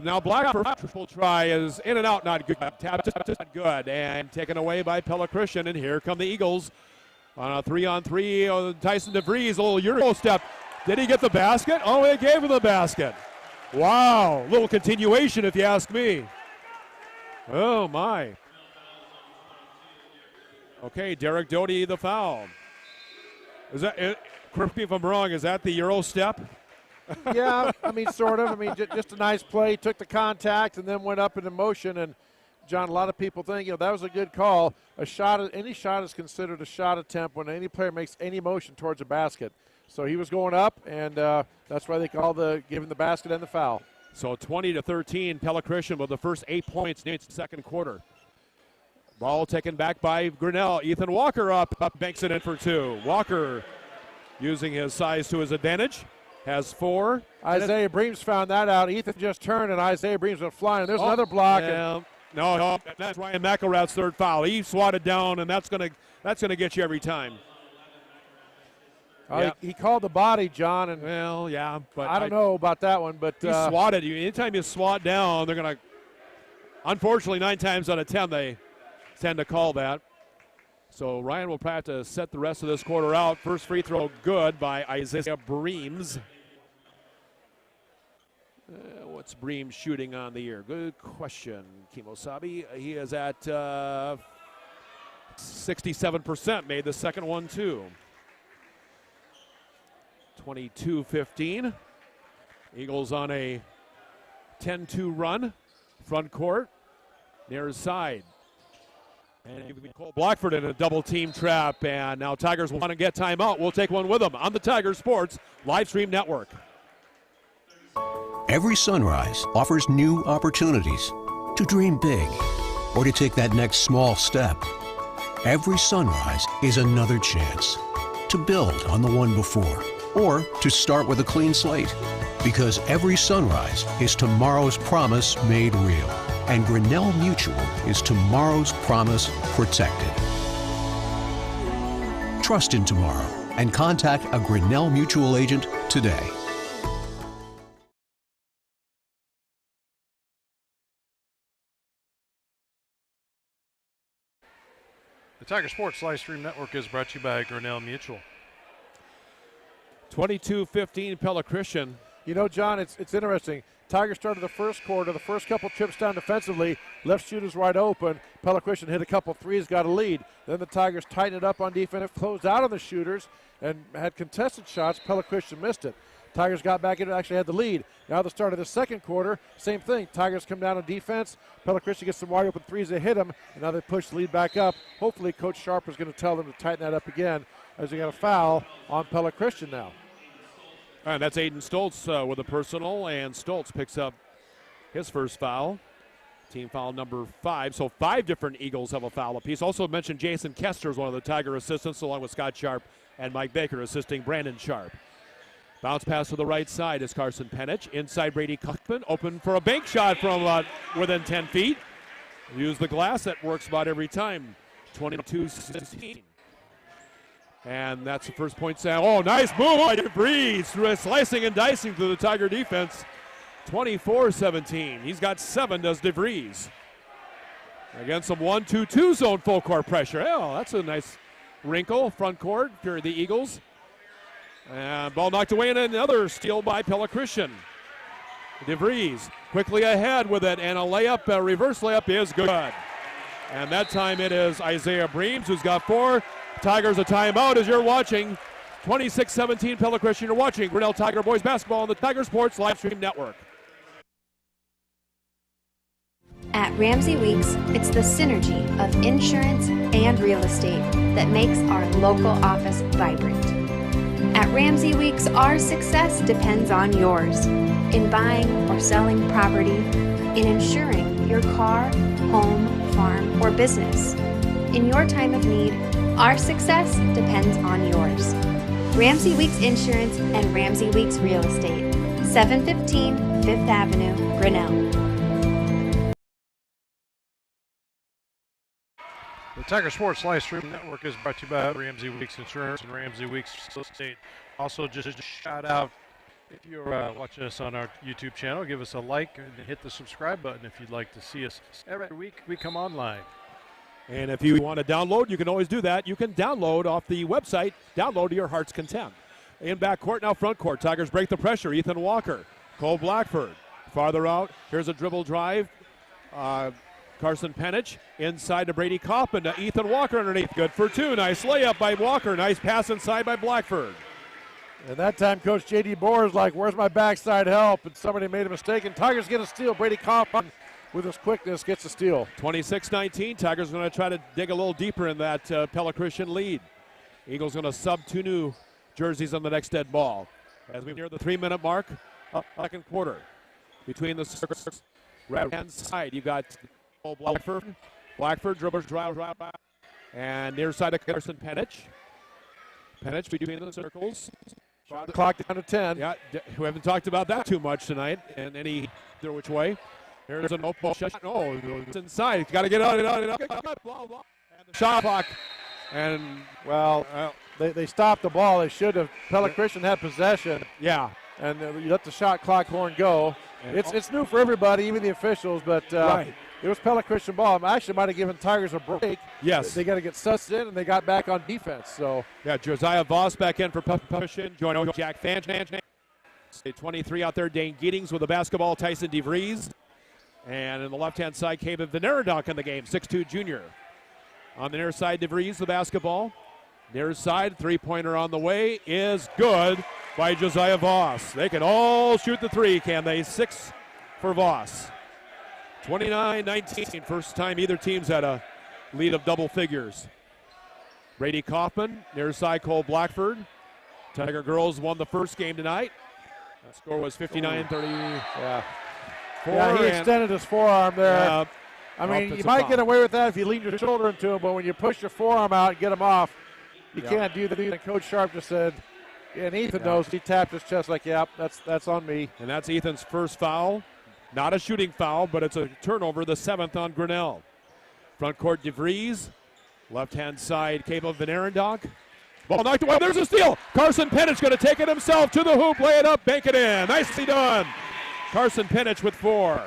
Now Blackford, triple try is in and out, not good. Tap just not good, and taken away by Pella Christian. And here come the Eagles on a 3-on-3. Tyson DeVries, a little Euro step. Did he get the basket? Oh, he gave him the basket. Wow, little continuation if you ask me. Oh my. Okay, Derek Doty the foul. Is that? Correct me if I'm wrong. Is that the Euro step? Yeah, I mean, sort of. I mean, just a nice play. Took the contact and then went up into motion. And, John, a lot of people think, that was a good call. Any shot is considered a shot attempt when any player makes any motion towards a basket. So he was going up, and that's why they call giving the basket and the foul. So 20-13, Pella Christian with the first 8 points in the second quarter. Ball taken back by Grinnell. Ethan Walker up, banks it in for 2. Walker using his size to his advantage. Has 4. Isaiah Breams found that out. Ethan just turned, and Isaiah Breams went flying. There's another block. Yeah. No, that's Ryan McElrath's third foul. He swatted down, and that's gonna get you every time. Yeah. He called the body, John, and well, yeah, but I don't know about that one. But he swatted you. Anytime you swat down, they're gonna. Unfortunately, 9 times out of 10 they tend to call that. So Ryan will probably have to set the rest of this quarter out. First free throw good by Isaiah Breams. What's Breams shooting on the year? Good question, Kimosabi. He is at 67%. Made the second one too. 22-15. Eagles on a 10-2 run. Front court. Near his side. And Cole Blackford in a double team trap, and now Tigers want to get timeout. We'll take one with them on the Tiger Sports Live Stream Network. Every sunrise offers new opportunities to dream big or to take that next small step. Every sunrise is another chance to build on the one before or to start with a clean slate, because every sunrise is tomorrow's promise made real. And Grinnell Mutual is tomorrow's promise protected. Trust in tomorrow and contact a Grinnell Mutual agent today. The Tiger Sports Live Stream Network is brought to you by Grinnell Mutual. 22-15 Pella Christian. John, it's interesting. Tigers started the first quarter, the first couple trips down defensively, left shooters wide open. Pella Christian hit a couple threes, got a lead. Then the Tigers tightened it up on defense, closed out on the shooters, and had contested shots. Pella Christian missed it. Tigers got back in and actually had the lead. Now the start of the second quarter, same thing. Tigers come down on defense. Pella Christian gets some wide open threes. They hit them, and now they push the lead back up. Hopefully Coach Sharp is going to tell them to tighten that up again, as they got a foul on Pella Christian now. And that's Aiden Stoltz with a personal, and Stoltz picks up his first foul. Team foul number 5. So 5 different Eagles have a foul apiece. Also mentioned Jason Kester is one of the Tiger assistants, along with Scott Sharp and Mike Baker assisting Brandon Sharp. Bounce pass to the right side is Carson Penich. Inside Brady Cuckman, open for a bank shot from within 10 feet. Use the glass, that works about every time. 22-16. And that's the first point. Oh, nice move by DeVries, slicing and dicing through the Tiger defense. 24-17. He's got 7, does DeVries. Against some 1-2-2 zone full court pressure. Oh, that's a nice wrinkle, front court for the Eagles. And ball knocked away, and another steal by Pella Christian. DeVries quickly ahead with it, and a reverse layup is good. And that time it is Isaiah Breams who's got 4. Tigers a timeout as you're watching. 26-17 Pella Christian. You're watching Grinnell Tiger Boys basketball on the Tiger Sports Live Stream Network. At Ramsey Weeks, it's the synergy of insurance and real estate that makes our local office vibrant. At Ramsey Weeks, our success depends on yours in buying or selling property, in insuring your car, home, farm, or business. In your time of need, our success depends on yours. Ramsey Weeks Insurance and Ramsey Weeks Real Estate, 715 Fifth Avenue, Grinnell. The Tiger Sports Live Stream Network is brought to you by Ramsey Weeks Insurance and Ramsey Weeks Real Estate. Also, just shout out If you're watching us on our YouTube channel, give us a like and hit the subscribe button if you'd like to see us. Every week we come online. And if you want to download, you can always do that. You can download off the website, download to your heart's content. In back court, now front court. Tigers break the pressure. Ethan Walker, Cole Blackford. Farther out, here's a dribble drive. Carson Penich inside to Brady Kaufman to Ethan Walker underneath. Good for two. Nice layup by Walker. Nice pass inside by Blackford. And that time, Coach J.D. Bohr is like, where's my backside help? And somebody made a mistake, and Tigers get a steal. Brady Kaufman, with his quickness, gets a steal. 26-19. Tigers going to try to dig a little deeper in that Pella Christian lead. Eagles going to sub two new jerseys on the next dead ball. As we near the 3-minute mark, second quarter. Between the circles, right-hand side, you got Blackford. Blackford dribbles, drive. And near side of Carson Penich. Penich between the circles. The clock down to 10. Yeah, we haven't talked about that too much tonight in any either which way. Here's an open shot. Oh, it's inside. He's got to get out. And the shot clock. And, well, they stopped the ball. They should have. Pella Christian had possession. Yeah. And you let the shot clock horn go. It's new for everybody, even the officials, but right. It was Pella Christian ball. I actually might have given Tigers a break. Yes. They got to get sussed in, and they got back on defense. So yeah, Josiah Voss back in for Christian. Joining Jack Fan. 23 out there, Dane Giddings with the basketball, Tyson DeVries. And in the left-hand side, Caven Veneradonk in the game, 6'2 junior. On the near side, DeVries, the basketball. Near side, three-pointer on the way is good by Josiah Voss. They can all shoot the three, can they? 6 for Voss. 29-19, first time either team's had a lead of double figures. Brady Kaufman, near side, Cole Blackford. Tiger girls won the first game tonight. That score was 59-30. Yeah. He extended his forearm there. I mean, you might get away with that if you lean your shoulder into him, but when you push your forearm out and get him off, you can't do that. And Coach Sharp just said, and Ethan knows, he tapped his chest like, yep, that's on me. And that's Ethan's first foul. Not a shooting foul, but it's a turnover, the 7th on Grinnell. Front court, DeVries. Left-hand side, Cable Venerandonk. Ball knocked away. There's a steal. Carson Penich going to take it himself to the hoop, lay it up, bank it in. Nicely done. Carson Penich with 4.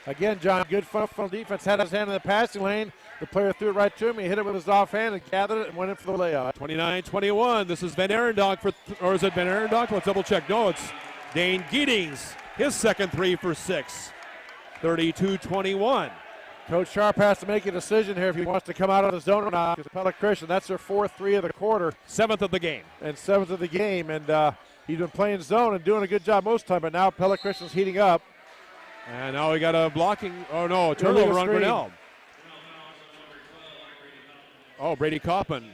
Again, John, good funnel defense. Had his hand in the passing lane. The player threw it right to him. He hit it with his offhand and gathered it and went in for the layup. 29-21. This is Venerandonk or is it Venerandonk? Let's double check. No, it's Dane Giddings. His second three for 6. 32-21. Coach Sharp has to make a decision here if he wants to come out of the zone or not. Because Pella Christian, that's their 4th three of the quarter. 7th of the game. And 7th of the game. And he's been playing zone and doing a good job most of the time. But now Pella Christian's heating up. And now we got a blocking. Oh, no, turnover on Grinnell. Oh, Brady Kaufman.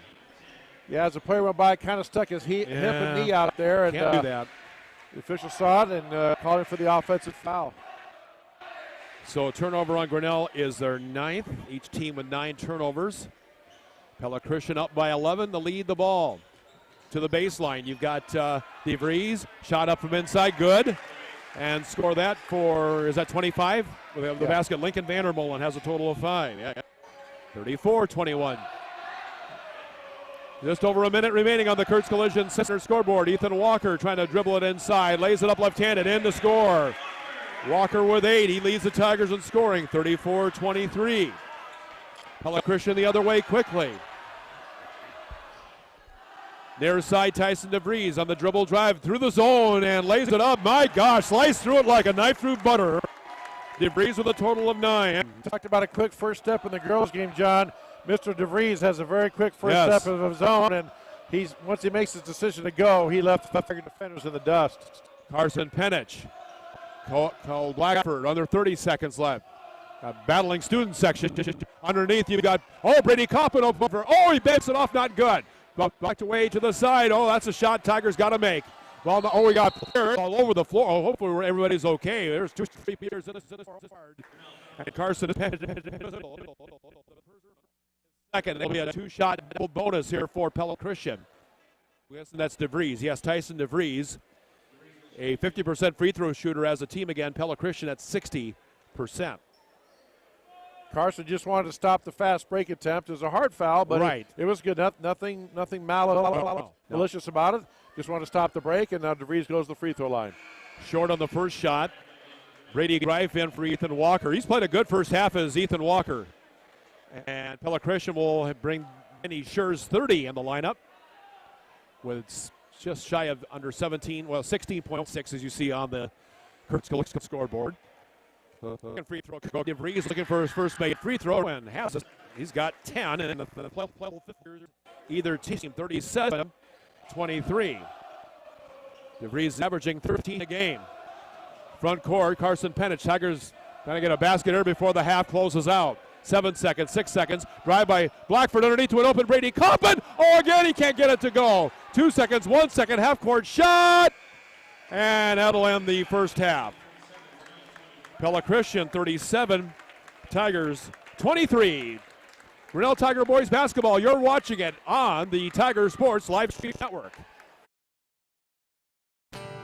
Yeah, as the player went by, kind of stuck his hip and knee out there. And, can't do that. The official saw it and called him for the offensive foul. So a turnover on Grinnell is their 9th. Each team with 9 turnovers. Pella Christian up by 11 to lead the ball. To the baseline, you've got DeVries. Shot up from inside, good. And score that for, is that 25? The basket, Lincoln Vandermolen has a total of 5. Yeah. 34-21. Just over a minute remaining on the Kurtz Collision Center scoreboard. Ethan Walker trying to dribble it inside. Lays it up left-handed in to score. Walker with 8. He leads the Tigers in scoring, 34-23. Pella Christian the other way quickly. Near side, Tyson DeVries on the dribble drive through the zone and lays it up. My gosh, sliced through it like a knife through butter. DeVries with a total of 9. Talked about a quick first step in the girls' game, John. Mr. DeVries has a very quick first step of his own, and once he makes his decision to go, he left the defenders in the dust. Carson Penich, Cole Blackford, under 30 seconds left. Battling student section. Underneath, you've got, Brady Kaufman over. He bends it off, not good. Backed away to the side. That's a shot Tigers got to make. Well, we got players all over the floor. Hopefully everybody's okay. There's 2-3 players in this yard. And Carson second. There'll be a 2-shot double bonus here for Pella Christian. That's DeVries. Yes, Tyson DeVries. A 50% free throw shooter as a team again. Pella Christian at 60%. Carson just wanted to stop the fast break attempt. It was a hard foul, but it was good. Nothing malicious about it. Just wanted to stop the break, and now DeVries goes to the free throw line. Short on the first shot. Brady drive in for Ethan Walker. He's played a good first half as Ethan Walker. And Pella Christian will bring Benny Scherz 30 in the lineup with just shy of under 16.6 as you see on the scoreboard. Free throw. DeVries looking for his first made free throw and has it. He's got 10 and the either team 37-23. DeVries averaging 13 a game. Front court, Carson Penich. Tigers trying to get a basket here before the half closes out. 7 seconds, 6 seconds. Drive by Blackford underneath to an open Brady Coppin. Oh, again, he can't get it to go. 2 seconds, 1 second, half court shot. And that'll end the first half. Pella Christian 37, Tigers 23. Grinnell Tiger Boys basketball, you're watching it on the Tiger Sports Live Stream Network.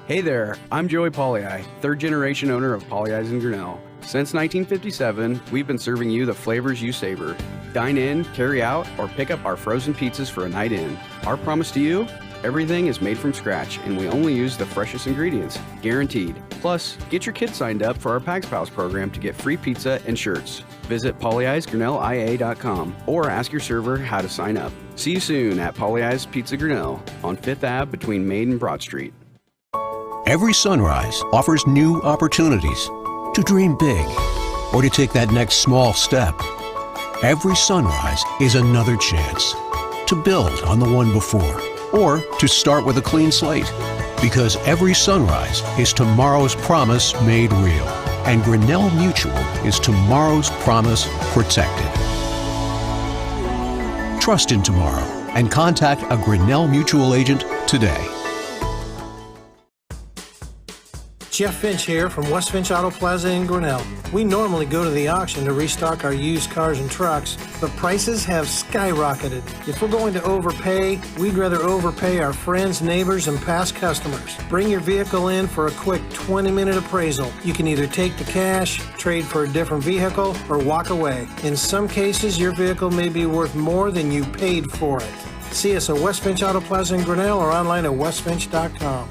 Hey there, I'm Joey Pollei, third generation owner of Polley's in Grinnell. Since 1957, we've been serving you the flavors you savor. Dine in, carry out, or pick up our frozen pizzas for a night in. Our promise to you? Everything is made from scratch, and we only use the freshest ingredients, guaranteed. Plus, get your kids signed up for our Pags Pals program to get free pizza and shirts. Visit PolleyIsGrinnellIA.com or ask your server how to sign up. See you soon at Polley's Pizza Grinnell on 5th Ave between Main and Broad Street. Every sunrise offers new opportunities to dream big or to take that next small step. Every sunrise is another chance to build on the one before or to start with a clean slate. Because every sunrise is tomorrow's promise made real. And Grinnell Mutual is tomorrow's promise protected. Trust in tomorrow and contact a Grinnell Mutual agent today. Jeff Finch here from West Finch Auto Plaza in Grinnell. We normally go to the auction to restock our used cars and trucks, but prices have skyrocketed. If we're going to overpay, we'd rather overpay our friends, neighbors, and past customers. Bring your vehicle in for a quick 20-minute appraisal. You can either take the cash, trade for a different vehicle, or walk away. In some cases, your vehicle may be worth more than you paid for it. See us at West Finch Auto Plaza in Grinnell or online at westfinch.com.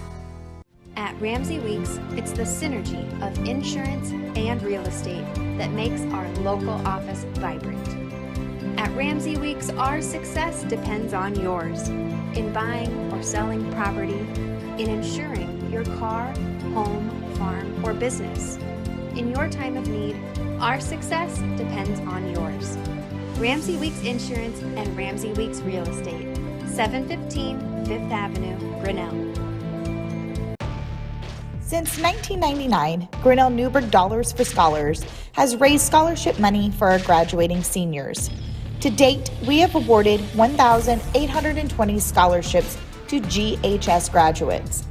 At Ramsey Weeks, it's the synergy of insurance and real estate that makes our local office vibrant. At Ramsey Weeks, our success depends on yours in buying or selling property, in insuring your car, home, farm, or business. In your time of need, our success depends on yours. Ramsey Weeks Insurance and Ramsey Weeks Real Estate, 715 5th Avenue, Grinnell. Since 1999, Grinnell Newberg Dollars for Scholars has raised scholarship money for our graduating seniors. To date, we have awarded 1,820 scholarships to GHS graduates.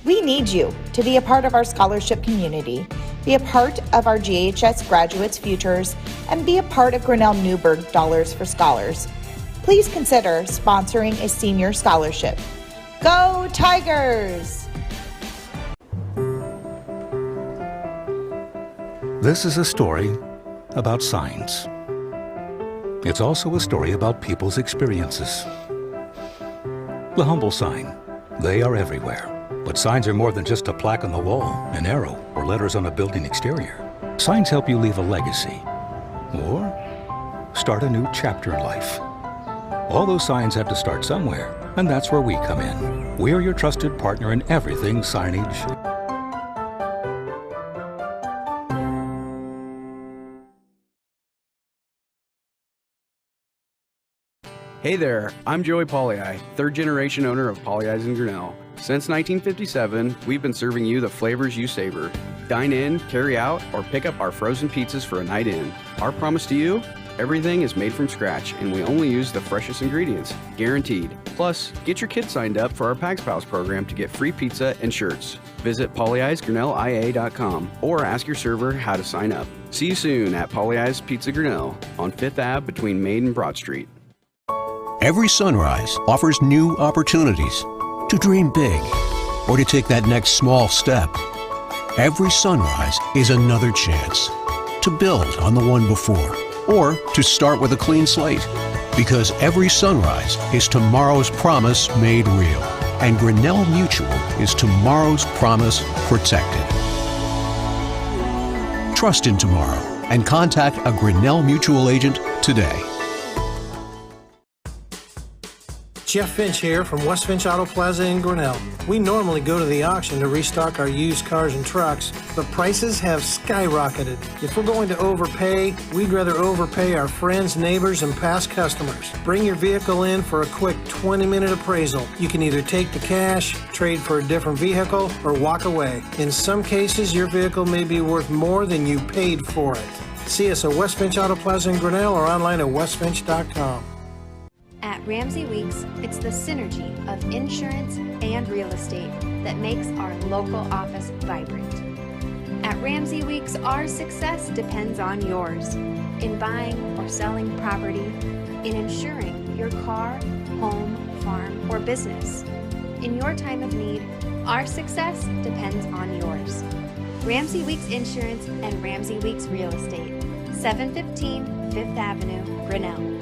We need you to be a part of our scholarship community, be a part of our GHS graduates' futures, and be a part of Grinnell Newberg Dollars for Scholars. Please consider sponsoring a senior scholarship. Go Tigers! This is a story about signs. It's also a story about people's experiences. The humble sign. They are everywhere. But signs are more than just a plaque on the wall, an arrow, or letters on a building exterior. Signs help you leave a legacy or start a new chapter in life. All those signs have to start somewhere, and that's where we come in. We're your trusted partner in everything signage. Hey there, I'm Joey Pollei, third generation owner of Polley's in Grinnell. Since 1957, we've been serving you the flavors you savor. Dine in, carry out, or pick up our frozen pizzas for a night in. Our promise to you? Everything is made from scratch, and we only use the freshest ingredients, guaranteed. Plus, get your kids signed up for our Pags Pals program to get free pizza and shirts. Visit PolleyIsGrinnellIA.com or ask your server how to sign up. See you soon at Polley's Pizza Grinnell on 5th Ave between Main and Broad Street. Every sunrise offers new opportunities to dream big or to take that next small step. Every sunrise is another chance to build on the one before or to start with a clean slate. Because every sunrise is tomorrow's promise made real. And Grinnell Mutual is tomorrow's promise protected. Trust in tomorrow and contact a Grinnell Mutual agent today. Jeff Finch here from West Finch Auto Plaza in Grinnell. We normally go to the auction to restock our used cars and trucks, but prices have skyrocketed. If we're going to overpay, we'd rather overpay our friends, neighbors, and past customers. Bring your vehicle in for a quick 20-minute appraisal. You can either take the cash, trade for a different vehicle, or walk away. In some cases, your vehicle may be worth more than you paid for it. See us at West Finch Auto Plaza in Grinnell or online at westfinch.com. At Ramsey Weeks, it's the synergy of insurance and real estate that makes our local office vibrant. At Ramsey Weeks, our success depends on yours in buying or selling property, in insuring your car, home, farm, or business. In your time of need, our success depends on yours. Ramsey Weeks Insurance and Ramsey Weeks Real Estate, 715 Fifth Avenue, Grinnell.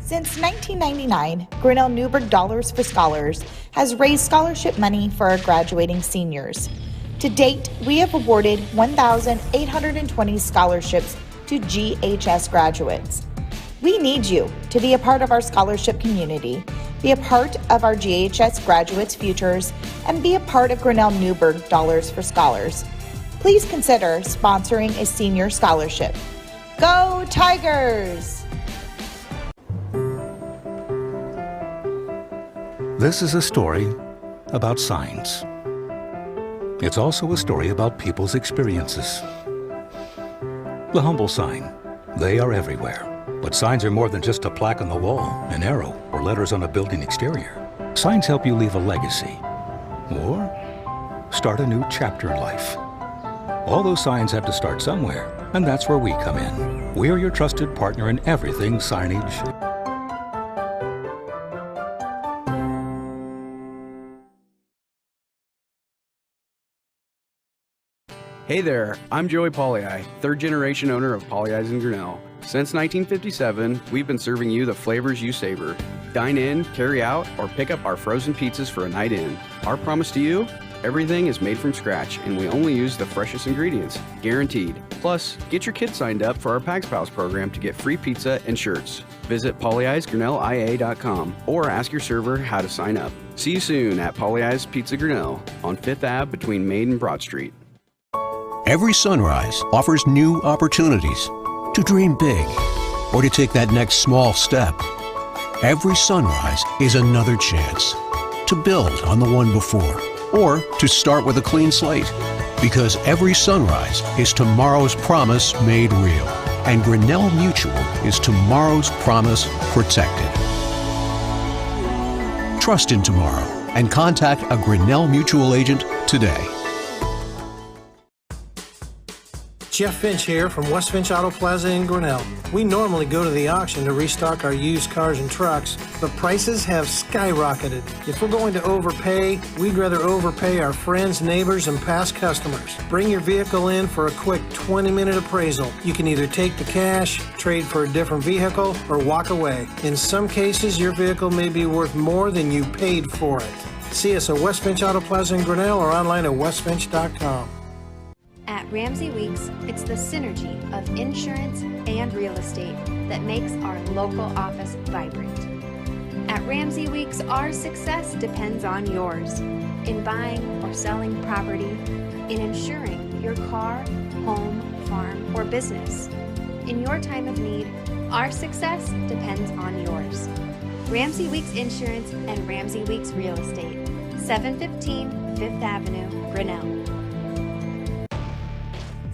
Since 1999, Grinnell Newburgh Dollars for Scholars has raised scholarship money for our graduating seniors. To date, we have awarded 1,820 scholarships to GHS graduates. We need you to be a part of our scholarship community, be a part of our GHS graduates' futures, and be a part of Grinnell Newburgh Dollars for Scholars. Please consider sponsoring a senior scholarship. Go Tigers! This is a story about signs. It's also a story about people's experiences. The humble sign. They are everywhere. But signs are more than just a plaque on the wall, an arrow, or letters on a building exterior. Signs help you leave a legacy or start a new chapter in life. All those signs have to start somewhere, and that's where we come in. We are your trusted partner in everything signage. Hey there, I'm Joey Pollyi, third generation owner of Pollyi's in Grinnell. Since 1957, we've been serving you the flavors you savor. Dine in, carry out, or pick up our frozen pizzas for a night in. Our promise to you? Everything is made from scratch, and we only use the freshest ingredients, guaranteed. Plus, get your kids signed up for our Pags Pals program to get free pizza and shirts. Visit pollyi'sgrinnellia.com or ask your server how to sign up. See you soon at Pollyi's Pizza Grinnell on 5th Ave between Main and Broad Street. Every sunrise offers new opportunities to dream big or to take that next small step. Every sunrise is another chance to build on the one before or to start with a clean slate. Because every sunrise is tomorrow's promise made real. And Grinnell Mutual is tomorrow's promise protected. Trust in tomorrow and contact a Grinnell Mutual agent today. Jeff Finch here from West Finch Auto Plaza in Grinnell. We normally go to the auction to restock our used cars and trucks, but prices have skyrocketed. If we're going to overpay, we'd rather overpay our friends, neighbors, and past customers. Bring your vehicle in for a quick 20-minute appraisal. You can either take the cash, trade for a different vehicle, or walk away. In some cases, your vehicle may be worth more than you paid for it. See us at West Finch Auto Plaza in Grinnell or online at westfinch.com. At Ramsey Weeks, it's the synergy of insurance and real estate that makes our local office vibrant. At Ramsey Weeks, our success depends on yours in buying or selling property, in insuring your car, home, farm, or business. In your time of need, our success depends on yours. Ramsey Weeks Insurance and Ramsey Weeks Real Estate, 715 Fifth Avenue, Grinnell.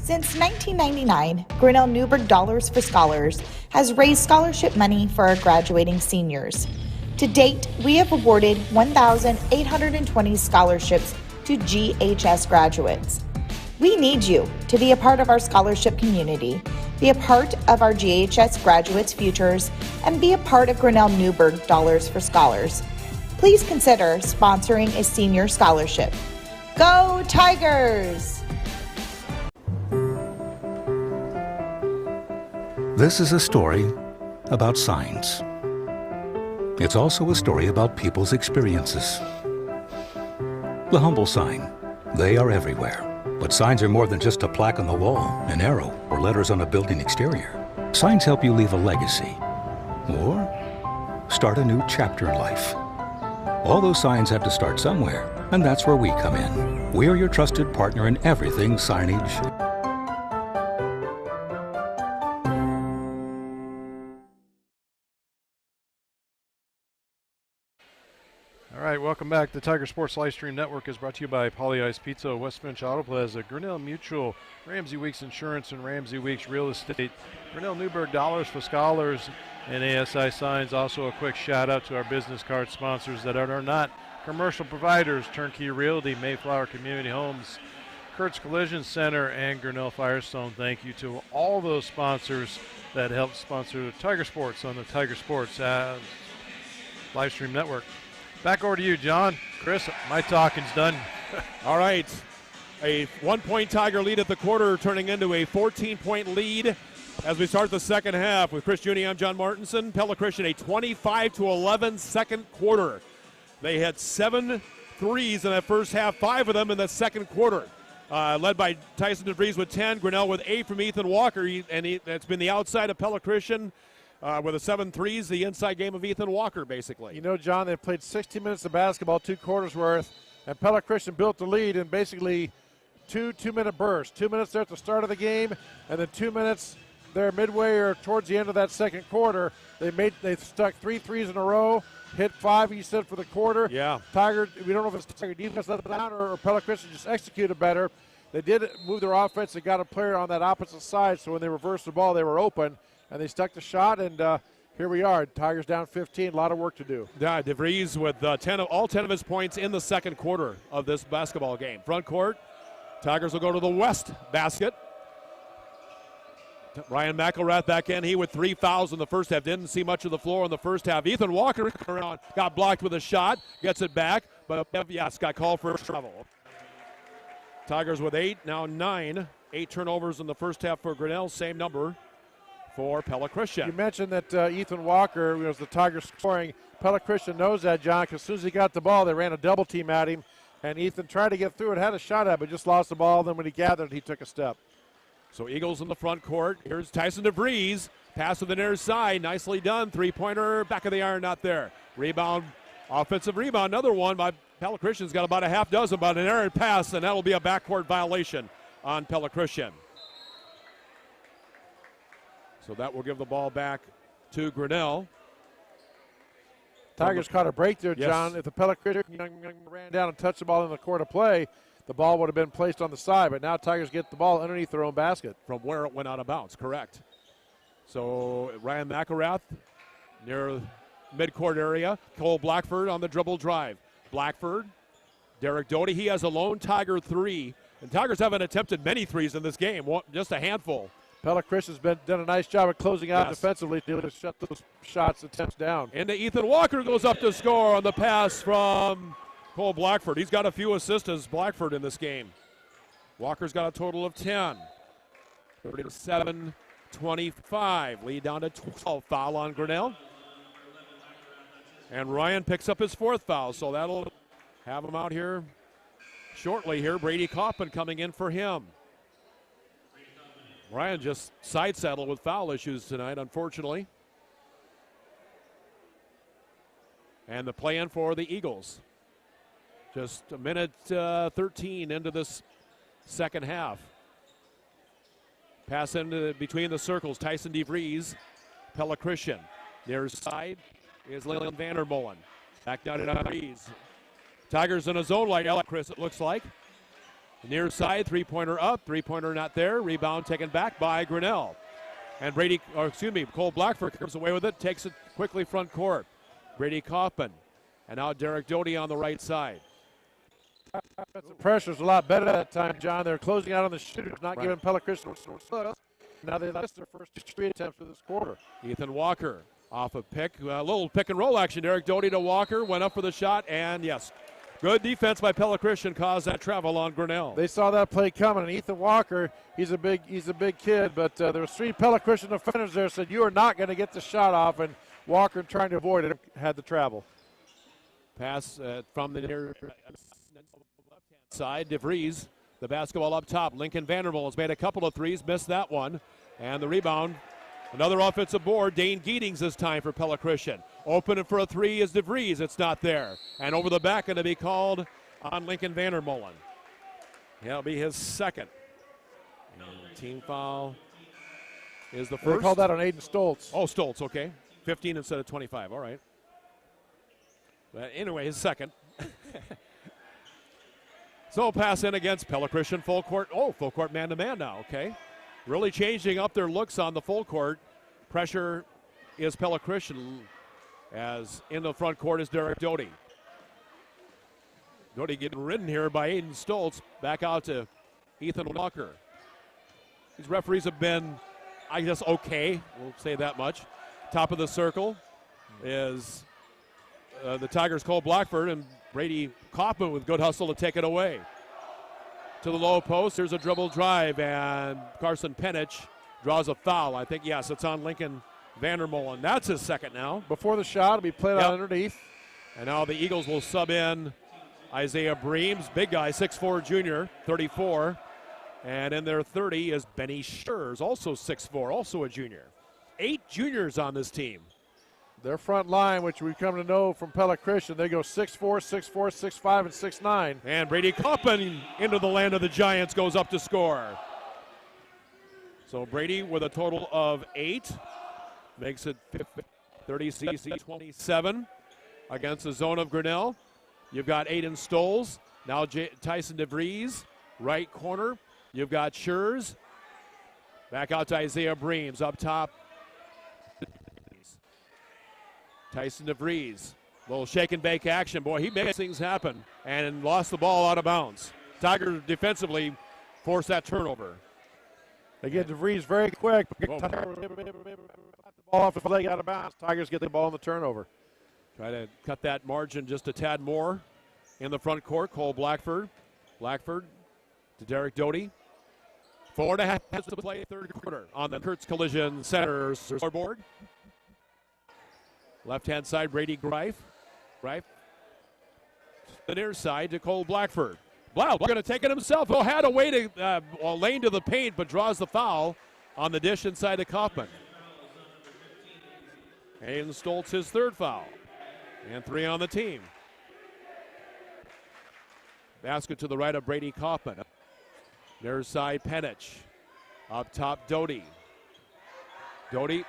Since 1999, Grinnell Newburgh Dollars for Scholars has raised scholarship money for our graduating seniors. To date, we have awarded 1,820 scholarships to GHS graduates. We need you to be a part of our scholarship community, be a part of our GHS graduates' futures, and be a part of Grinnell Newburgh Dollars for Scholars. Please consider sponsoring a senior scholarship. Go Tigers! This is a story about signs. It's also a story about people's experiences. The humble sign. They are everywhere. But signs are more than just a plaque on the wall, an arrow, or letters on a building exterior. Signs help you leave a legacy or start a new chapter in life. All those signs have to start somewhere, and that's where we come in. We are your trusted partner in everything signage. All right, welcome back. The Tiger Sports Livestream Network is brought to you by Poly Ice Pizza, West Finch Auto Plaza, Grinnell Mutual, Ramsey Weeks Insurance, and Ramsey Weeks Real Estate. Grinnell Newburgh Dollars for Scholars and ASI Signs. Also a quick shout out to our business card sponsors that are not commercial providers: Turnkey Realty, Mayflower Community Homes, Kurt's Collision Center, and Grinnell Firestone. Thank you to all those sponsors that help sponsor Tiger Sports on the Tiger Sports Livestream Network. Back over to you, John. Chris, my talking's done. All right. A 1-point Tiger lead at the quarter, turning into a 14-point lead as we start the second half. With Chris Juni, I'm John Martinson. Pella Christian, a 25-11 second quarter. They had 7 threes in that first half, 5 of them in the second quarter. Led by Tyson DeVries with 10, Grinnell with 8 from Ethan Walker. That's been the outside of Pella Christian. With the 7 threes, the inside game of Ethan Walker, basically. You know, John, they played 60 minutes of basketball, 2 quarters worth, and Pella Christian built the lead in basically 2-minute bursts. 2 minutes there at the start of the game, and then 2 minutes there midway or towards the end of that second quarter. They stuck 3 threes in a row, hit 5, you said, for the quarter. Yeah. Tiger, we don't know if it's Tiger defense let them down or Pella Christian just executed better. They did move their offense. They got a player on that opposite side, so when they reversed the ball, they were open. And they stuck the shot, and here we are. Tigers down 15. A lot of work to do. Yeah, DeVries with all 10 of his points in the second quarter of this basketball game. Front court, Tigers will go to the west basket. Ryan McElrath back in. He with 3 fouls in the first half. Didn't see much of the floor in the first half. Ethan Walker got blocked with a shot. Gets it back, but yes, got called for travel. Tigers with 8, now 9. 8 turnovers in the first half for Grinnell. Same number for Pella Christian. You mentioned that Ethan Walker was the Tigers scoring. Pella Christian knows that, John, because as soon as he got the ball, they ran a double team at him, and Ethan tried to get through it, had a shot at it, but just lost the ball. Then when he gathered, he took a step. So Eagles in the front court. Here's Tyson DeVries. Pass to the near side. Nicely done. Three-pointer, back of the iron, not there. Rebound, offensive rebound. Another one by Pella Christian's got about a half dozen, but an errant pass, and that'll be a backcourt violation on Pella Christian. So that will give the ball back to Grinnell. Tigers caught a break there, John. Yes. If the Pella Christian ran down and touched the ball in the court of play, the ball would have been placed on the side. But now Tigers get the ball underneath their own basket. From where it went out of bounds, correct. So Ryan McElrath near midcourt area. Cole Blackford on the dribble drive. Blackford, Derek Doty, he has a lone Tiger 3. And Tigers haven't attempted many threes in this game, just a handful. Pella Christian's done a nice job of closing out defensively to shut those attempts down. And Ethan Walker goes up to score on the pass from Cole Blackford. He's got a few assists as Blackford in this game. Walker's got a total of 10. 37-25. Lead down to 12. Foul on Grinnell. And Ryan picks up his 4th foul, so that'll have him out here shortly here. Brady Kaufman coming in for him. Ryan just side saddled with foul issues tonight, unfortunately. And the play-in for the Eagles. Just a minute 13 into this second half. Pass into between the circles. Tyson DeVries, Pella Christian. Near side is Leland Vandermolen. Back down to DeVries. Tigers in a zone like Chris, it looks like. Near side, three-pointer up, three-pointer not there. Rebound taken back by Grinnell. And Cole Blackford comes away with it, takes it quickly front court. Brady Kaufman. And now Derek Doty on the right side. The pressure's a lot better that time, John. They're closing out on the shooters, not giving Pella Christian. Now they lost their first 3 attempts for this quarter. Ethan Walker off a little pick and roll action. Derek Doty to Walker, went up for the shot, and yes, Good defense by Pella Christian caused that travel on Grinnell. They saw that play coming, and Ethan Walker, he's a big kid, but there was 3 Pella Christian defenders there, said you are not going to get the shot off, and Walker, trying to avoid it, had the travel. Pass from the near left-hand side. DeVries, the basketball up top. Lincoln Vanderbilt has made a couple of threes, missed that one. And the rebound, another offensive board. Dane Geetings this time for Pella Christian. Open for a 3 is DeVries. It's not there. And over the back, going to be called on Lincoln Vandermolen. That'll be his second. And team foul is the first. They called that on Aiden Stoltz. Oh, Stoltz, okay. 15 instead of 25, all right. But anyway, his second. So pass in against Pella Christian, full court. Oh, full court man-to-man now, okay. Really changing up their looks on the full court. Pressure is Pella Christian, as in the front court is Derek Doty. Doty getting ridden here by Aiden Stoltz. Back out to Ethan Walker. These referees have been, I guess, okay. We'll say that much. Top of the circle is the Tigers' Cole Blackford, and Brady Kaufman with good hustle to take it away. To the low post, there's a dribble drive, and Carson Penich draws a foul. I think, yes, it's on Lincoln Vandermolen. That's his second now. Before the shot, it'll be played out underneath. And now the Eagles will sub in Isaiah Breams, big guy, 6'4 junior, 34. And in their 30 is Benny Schurz, also 6'4, also a junior. 8 juniors on this team. Their front line, which we've come to know from Pella Christian, they go 6'4", 6'4", 6'5", and 6'9". And Brady Kaufman into the land of the Giants goes up to score. So Brady with a total of 8 makes it 30-27 against the zone of Grinnell. You've got Aiden Stolz, now Tyson DeVries, right corner. You've got Schurz. Back out to Isaiah Breams up top. Tyson DeVries, little shake and bake action. Boy, he makes things happen and lost the ball out of bounds. Tigers defensively forced that turnover. They get DeVries very quick. Ball off his leg out of bounds. Tigers get the ball on the turnover. Try to cut that margin just a tad more in the front court. Cole Blackford. Blackford to Derek Doty. 4.5 minutes to play, third quarter on the Kurtz Collision Center scoreboard. Left-hand side, Brady Greif. Greif. The near side to Cole Blackford. Wow, going to take it himself. Oh, had a way to lane to the paint, but draws the foul on the dish inside to Kaufman. Aiden Stoltz, his third foul. And 3 on the team. Basket to the right of Brady Kaufman. Near side, Penich. Up top, Doty. Doty.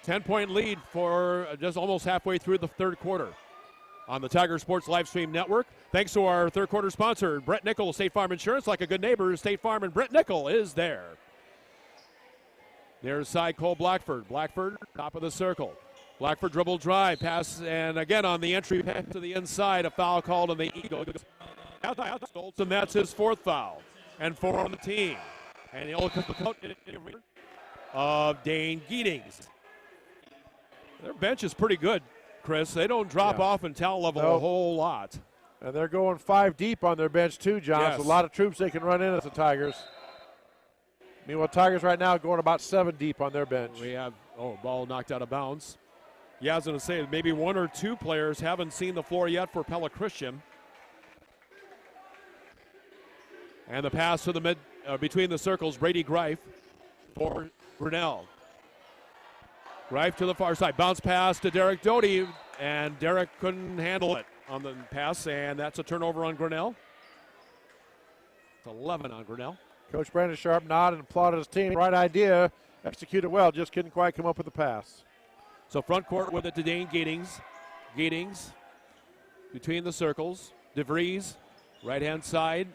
10-point lead for just almost halfway through the third quarter on the Tiger Sports Live Stream Network. Thanks to our third quarter sponsor, Brett Nickel, State Farm Insurance. Like a good neighbor, State Farm and Brett Nickel is there. There's side Cole Blackford. Blackford, top of the circle. Blackford dribble drive, pass, and again on the entry pass to the inside, a foul called on the Eagles. Stoltz, and that's his 4th foul. And 4 on the team. And he'll cut the out of Dane Geetings. Their bench is pretty good, Chris. They don't drop off in talent level a whole lot. And they're going 5 deep on their bench too, John. Yes. So a lot of troops they can run in as the Tigers. Meanwhile, Tigers right now going about 7 deep on their bench. We have, ball knocked out of bounds. Yeah, I was going to say maybe 1 or 2 players haven't seen the floor yet for Pella Christian. And the pass to the between the circles, Brady Greif for Grinnell. Greif to the far side. Bounce pass to Derek Doty, and Derek couldn't handle it on the pass, and that's a turnover on Grinnell. It's 11 on Grinnell. Coach Brandon Sharp nodded and applauded his team. Right idea, executed well, just couldn't quite come up with the pass. So front court with it to Dane Geetings. Geetings between the circles. DeVries, right-hand side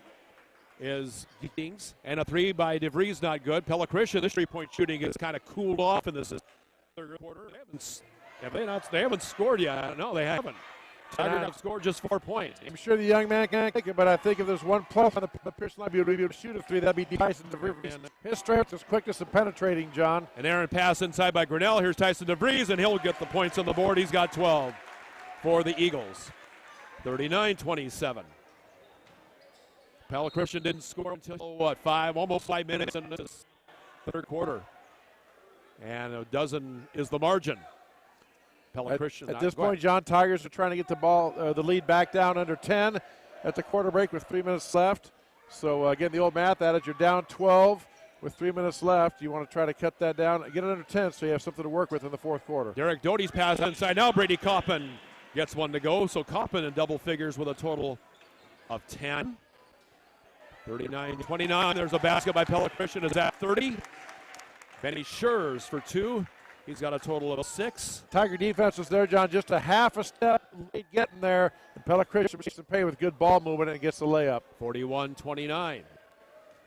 is Geetings, and a 3 by DeVries not good. Pella Christian, this 3-point shooting is kind of cooled off in this third quarter. They haven't scored yet. No, they haven't. Tigers have scored just 4 points. I'm sure the young man can take it, but I think if there's one plus on the Pearson line, be able to shoot a 3, that'd be Tyson DeVries. His strength is quickness and penetrating, John. An errant pass inside by Grinnell. Here's Tyson DeVries, and he'll get the points on the board. He's got 12 for the Eagles. 39-27. Pella Christian didn't score until, almost 5 minutes in the third quarter. And a dozen is the margin. Pella Christian. At this point, John, Tigers are trying to get the lead back down under 10 at the quarter break with 3 minutes left. So, again, the old math adage, you're down 12 with 3 minutes left. You want to try to cut that down, get it under 10 so you have something to work with in the fourth quarter. Derek Doty's pass inside. Now Brady Coppin gets one to go. So Coppin in double figures with a total of 10. 39-29. There's a basket by Pella Christian. Is that 30? Benny Schurz for 2. He's got a total of 6. Tiger defense was there, John, just a half a step late getting there. And Pella Christian makes some pay with good ball movement and gets the layup. 41-29.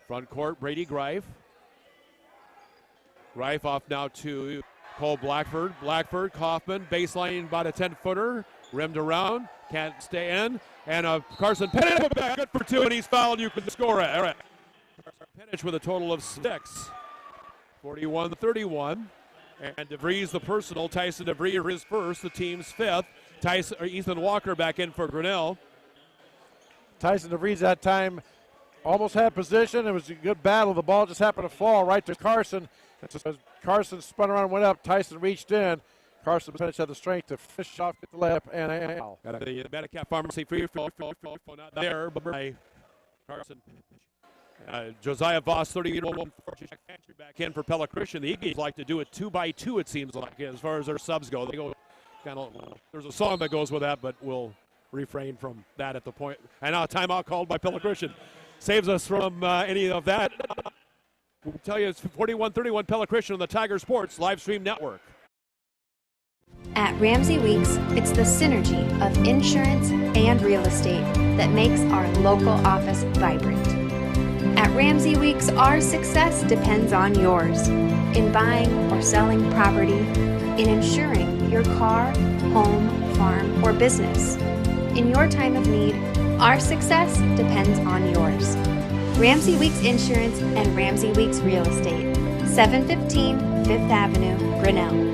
Front court, Brady Greif. Greif off now to Cole Blackford. Blackford, Kaufman, baseline about a 10-footer. Rimmed around, can't stay in. And Carson Penich back good for 2, and he's fouled. You can score it. All right. Penich with a total of 6. 41-31. And DeVries the personal. Tyson DeVries his first, the team's 5th. Ethan Walker back in for Grinnell. Tyson DeVries that time almost had position. It was a good battle. The ball just happened to fall right to Carson. As Carson spun around and went up, Tyson reached in. Carson Penich had the strength to fish off, get the layup, and a foul. Got the Medicap Pharmacy free throw not there, but by Carson. Josiah Voss, 30-year-old, back in for Pella Christian. The Eagles like to do it 2x2, it seems like, as far as their subs go. They go kind of. There's a song that goes with that, but we'll refrain from that at the point. And now a timeout called by Pella Christian. Saves us from any of that. We'll tell you it's 41-31 Pella Christian on the Tiger Sports live stream network. At Ramsey Weeks, it's the synergy of insurance and real estate that makes our local office vibrant. At Ramsey Weeks, our success depends on yours in buying or selling property, in insuring your car, home, farm, or business. In your time of need, our success depends on yours. Ramsey Weeks Insurance and Ramsey Weeks Real Estate, 715 5th Avenue, Grinnell.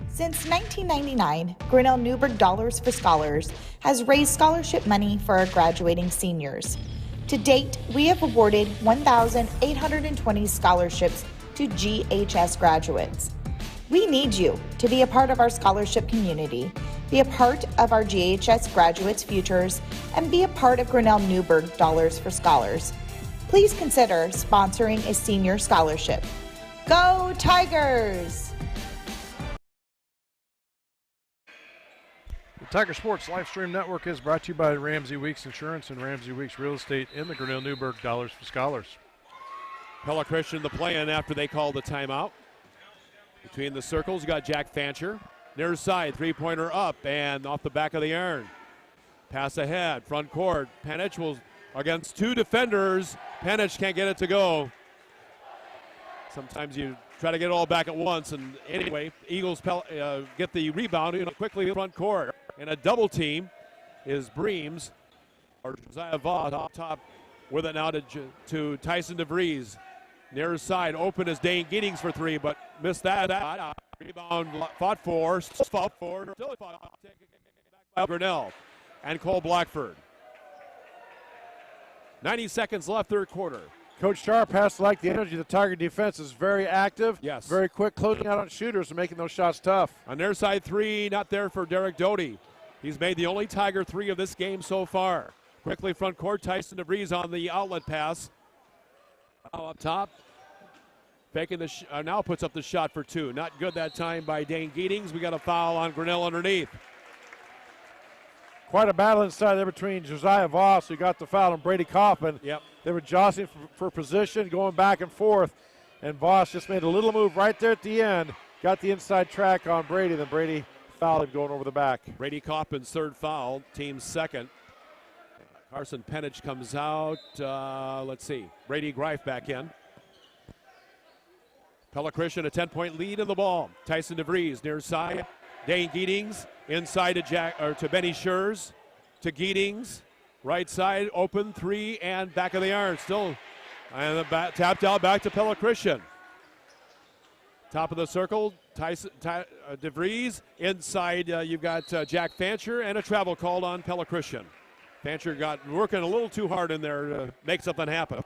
Since 1999, Grinnell Newburgh Dollars for Scholars has raised scholarship money for our graduating seniors. To date, we have awarded 1,820 scholarships to GHS graduates. We need you to be a part of our scholarship community, be a part of our GHS graduates' futures, and be a part of Grinnell Newburgh Dollars for Scholars. Please consider sponsoring a senior scholarship. Go Tigers! The Tiger Sports live stream network is brought to you by Ramsey Weeks Insurance and Ramsey Weeks Real Estate in the Grinnell Newburgh Dollars for Scholars. Pella Christian the play-in after they call the timeout. Between the circles, you got Jack Fancher. Near side, three-pointer up and off the back of the iron. Pass ahead, front court. Penich will against 2 defenders. Penich can't get it to go. Sometimes you try to get it all back at once, and anyway, Eagles get the rebound quickly in front court. And a double team is Breams, or Josiah Voss off top with it now to Tyson DeVries. Near side, open is Dane Giddings for 3, but missed that. Rebound fought for, still fought by Grinnell and Cole Blackford. 90 seconds left, third quarter. Coach Sharp has to like the energy. The Tiger defense is very active, yes, very quick, closing out on shooters and making those shots tough. On their side, 3, not there for Derek Doty. He's made the only Tiger 3 of this game so far. Quickly front court, Tyson DeVries on the outlet pass. Now up top, faking the now puts up the shot for 2. Not good that time by Dane Giddings. We got a foul on Grinnell underneath. Quite a battle inside there between Josiah Voss, who got the foul, and Brady Kaufman. Yep. They were jostling for position, going back and forth, and Voss just made a little move right there at the end, got the inside track on Brady, then Brady fouled him going over the back. Brady Kaufman's 3rd foul, team's 2nd. Carson Penich comes out. Let's see. Brady Greif back in. Pella Christian a 10-point lead in the ball. Tyson DeVries near side. Dane Giddings inside to Benny Schurz, to Giddings. Right side, open 3 and back of the iron. Still, and the tapped out back to Pella Christian. Top of the circle, DeVries. Inside, you've got Jack Fancher and a travel called on Pella Christian. Fancher got working a little too hard in there to make something happen.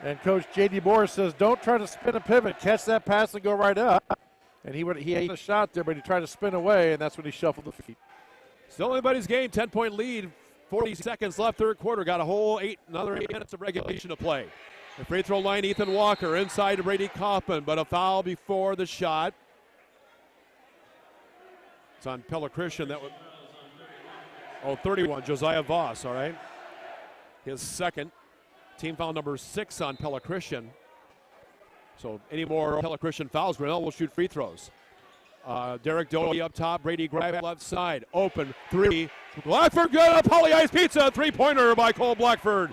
And Coach J.D. Boris says, don't try to spin a pivot. Catch that pass and go right up. And he had a shot there, but he tried to spin away, and that's when he shuffled the feet. Still anybody's game, 10-point lead. 40 seconds left, third quarter. Got a whole another 8 minutes of regulation to play. The free throw line, Ethan Walker inside to Brady Kaufman, but a foul before the shot. It's on Pella Christian. That was 31, Josiah Voss, all right. His second. Team foul number 6 on Pella Christian. So any more Pella Christian fouls, Grinnell will shoot free throws. Derek Doty up top, Brady Gribe left side. Open, 3. Blackford good, Poly Ice Pizza, three-pointer by Cole Blackford.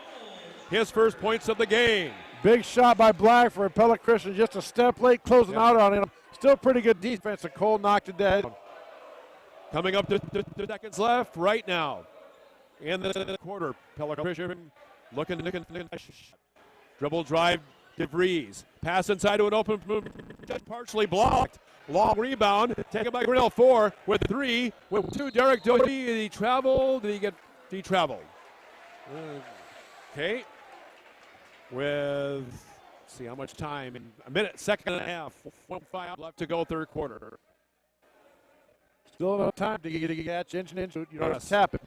His first points of the game. Big shot by Blackford. Pella Christian just a step late, closing out on him. Still pretty good defense, and Cole knocked it down. Coming up to seconds left right now. In the quarter, Pella Christian looking. Dribble drive, DeVries. Pass inside to an open, partially blocked. Long rebound, taken by Grinnell. 4 with 3 with 2. Derek Doty. Did he travel? Did he travel? Okay. With, let's see how much time. In a minute, second and a half. 1:05 left to go, third quarter. Still enough time to get a catch into it. You know, tap it.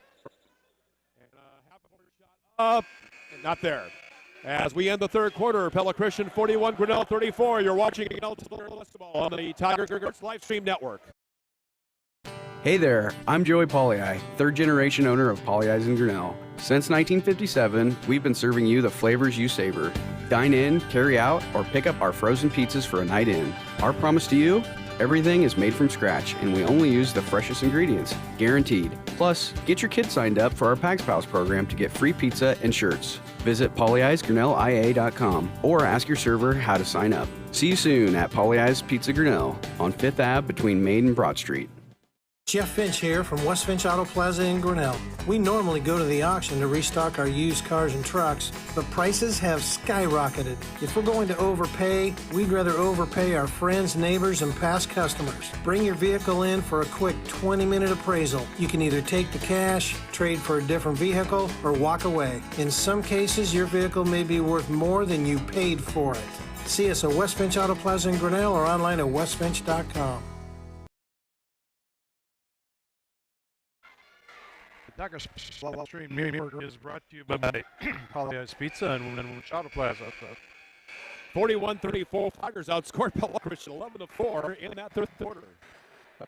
And half a quarter shot up. Not there. As we end the third quarter, Pella Christian 41, Grinnell 34. You're watching basketball on the Tiger Girls Live Stream Network. Hey there, I'm Joey Pollyi, third generation owner of Pollyi's in Grinnell. Since 1957, we've been serving you the flavors you savor. Dine in, carry out, or pick up our frozen pizzas for a night in. Our promise to you, everything is made from scratch and we only use the freshest ingredients, guaranteed. Plus, get your kids signed up for our Pags Pals program to get free pizza and shirts. Visit pollyi'sgrinnellia.com or ask your server how to sign up. See you soon at Pollyi's Pizza Grinnell on 5th Ave between Main and Broad Street. Jeff Finch here from West Finch Auto Plaza in Grinnell. We normally go to the auction to restock our used cars and trucks, but prices have skyrocketed. If we're going to overpay, we'd rather overpay our friends, neighbors, and past customers. Bring your vehicle in for a quick 20-minute appraisal. You can either take the cash, trade for a different vehicle, or walk away. In some cases, your vehicle may be worth more than you paid for it. See us at West Finch Auto Plaza in Grinnell or online at westfinch.com. Tiger Live Stream Network is brought to you by Poly Ice Pizza and Auto Plaza. 41-34, Tigers outscored Pella Christian 11-4 in that third quarter.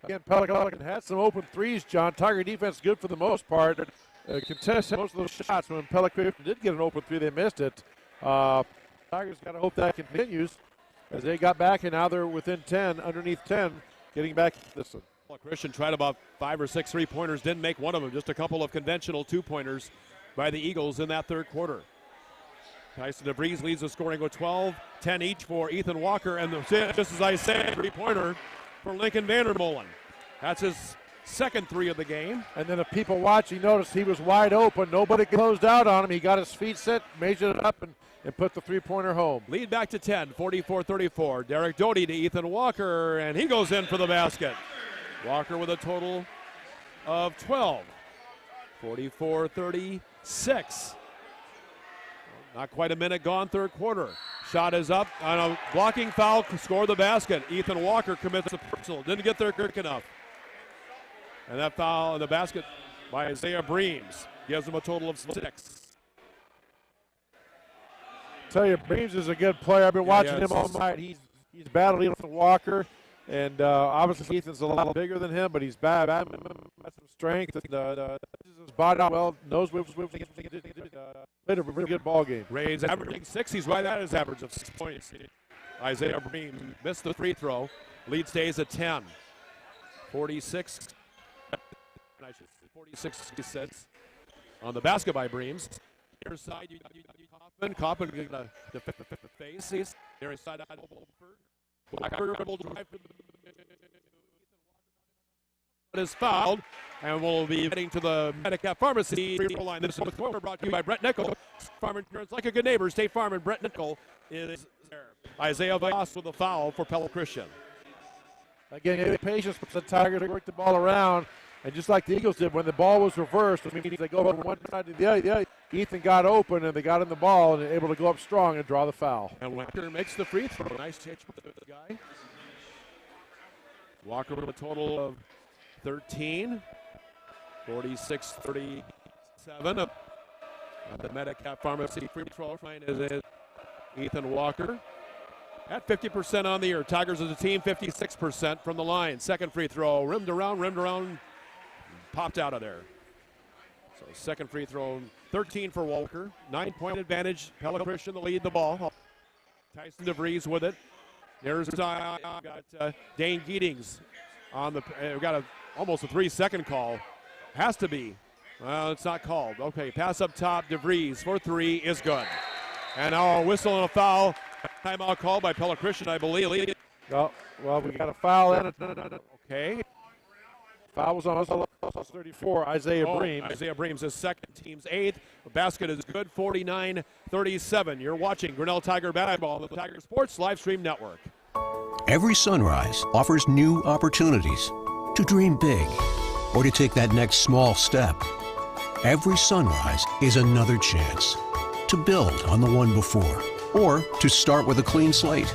Again, Pella had some open threes, John. Tiger defense good for the most part. Contested most of those shots. When Pella Christian did get an open three, they missed it. Tigers got to hope that continues as they got back, and now they're within 10, underneath 10, getting back this one. Christian tried about 5 or 6 three-pointers, didn't make one of them. Just a couple of conventional two-pointers by the Eagles in that third quarter. Tyson DeVries leads the scoring with 12, 10 each for Ethan Walker, and just as I said, three-pointer for Lincoln Vandermolen. That's his second 3 of the game. And then the people watching noticed he was wide open. Nobody closed out on him. He got his feet set, measured it up, and put the three-pointer home. Lead back to 10, 44-34. Derek Doty to Ethan Walker, and he goes in for the basket. Walker with a total of 12. 44-36. Not quite a minute gone, third quarter. Shot is up on a blocking foul to score the basket. Ethan Walker commits a personal. Didn't get there quick enough. And that foul in the basket by Isaiah Breams gives him a total of 6. Tell you, Breams is a good player. I've been watching him all night. He's battling with Walker. And obviously Ethan's a lot bigger than him, but he's bad. Has some strength. His body well, knows what played a really good ball game. Ray's averaging 6. He's right at his average of 6 points. Isaiah Bream missed the free throw. Lead stays at 10. 46 on the basket by Breams. Near side, you Kaufman. Kaufman getting the face. He's near side. Is fouled, and we'll be heading to the Medicap Pharmacy line. This is brought to you by Brett Nickel. Farm Insurance, like a good neighbor. State Farm and Brett Nickel is there. Isaiah Voss with a foul for Pella Christian. Again, patience, but the Tigers worked the ball around. And just like the Eagles did, when the ball was reversed, which means they go from one side to the other, Ethan got open and they got in the ball and able to go up strong and draw the foul. And Walker makes the free throw. Nice hitch with the guy. Walker with a total of 13. 46-37. The Medicap Pharmacy free throw line is Ethan Walker. At 50% on the year. Tigers as a team, 56% from the line. Second free throw, rimmed around, popped out of there. So second free throw, 13 for Walker. 9-point advantage. Pella Christian to lead the ball. Tyson DeVries with it. There's got Dane Giedings on the. We've got almost a 3-second call. Has to be. Well, it's not called. Okay, pass up top. DeVries for three is good. And now a whistle and a foul. Timeout called by Pella Christian, I believe. Oh, well, we got a foul in it. Okay. Foul was on 34, Isaiah Breams. Isaiah Breams is second, team's eighth. The basket is good, 49-37. You're watching Grinnell Tiger Basketball on the Tiger Sports Livestream Network. Every sunrise offers new opportunities to dream big or to take that next small step. Every sunrise is another chance to build on the one before or to start with a clean slate.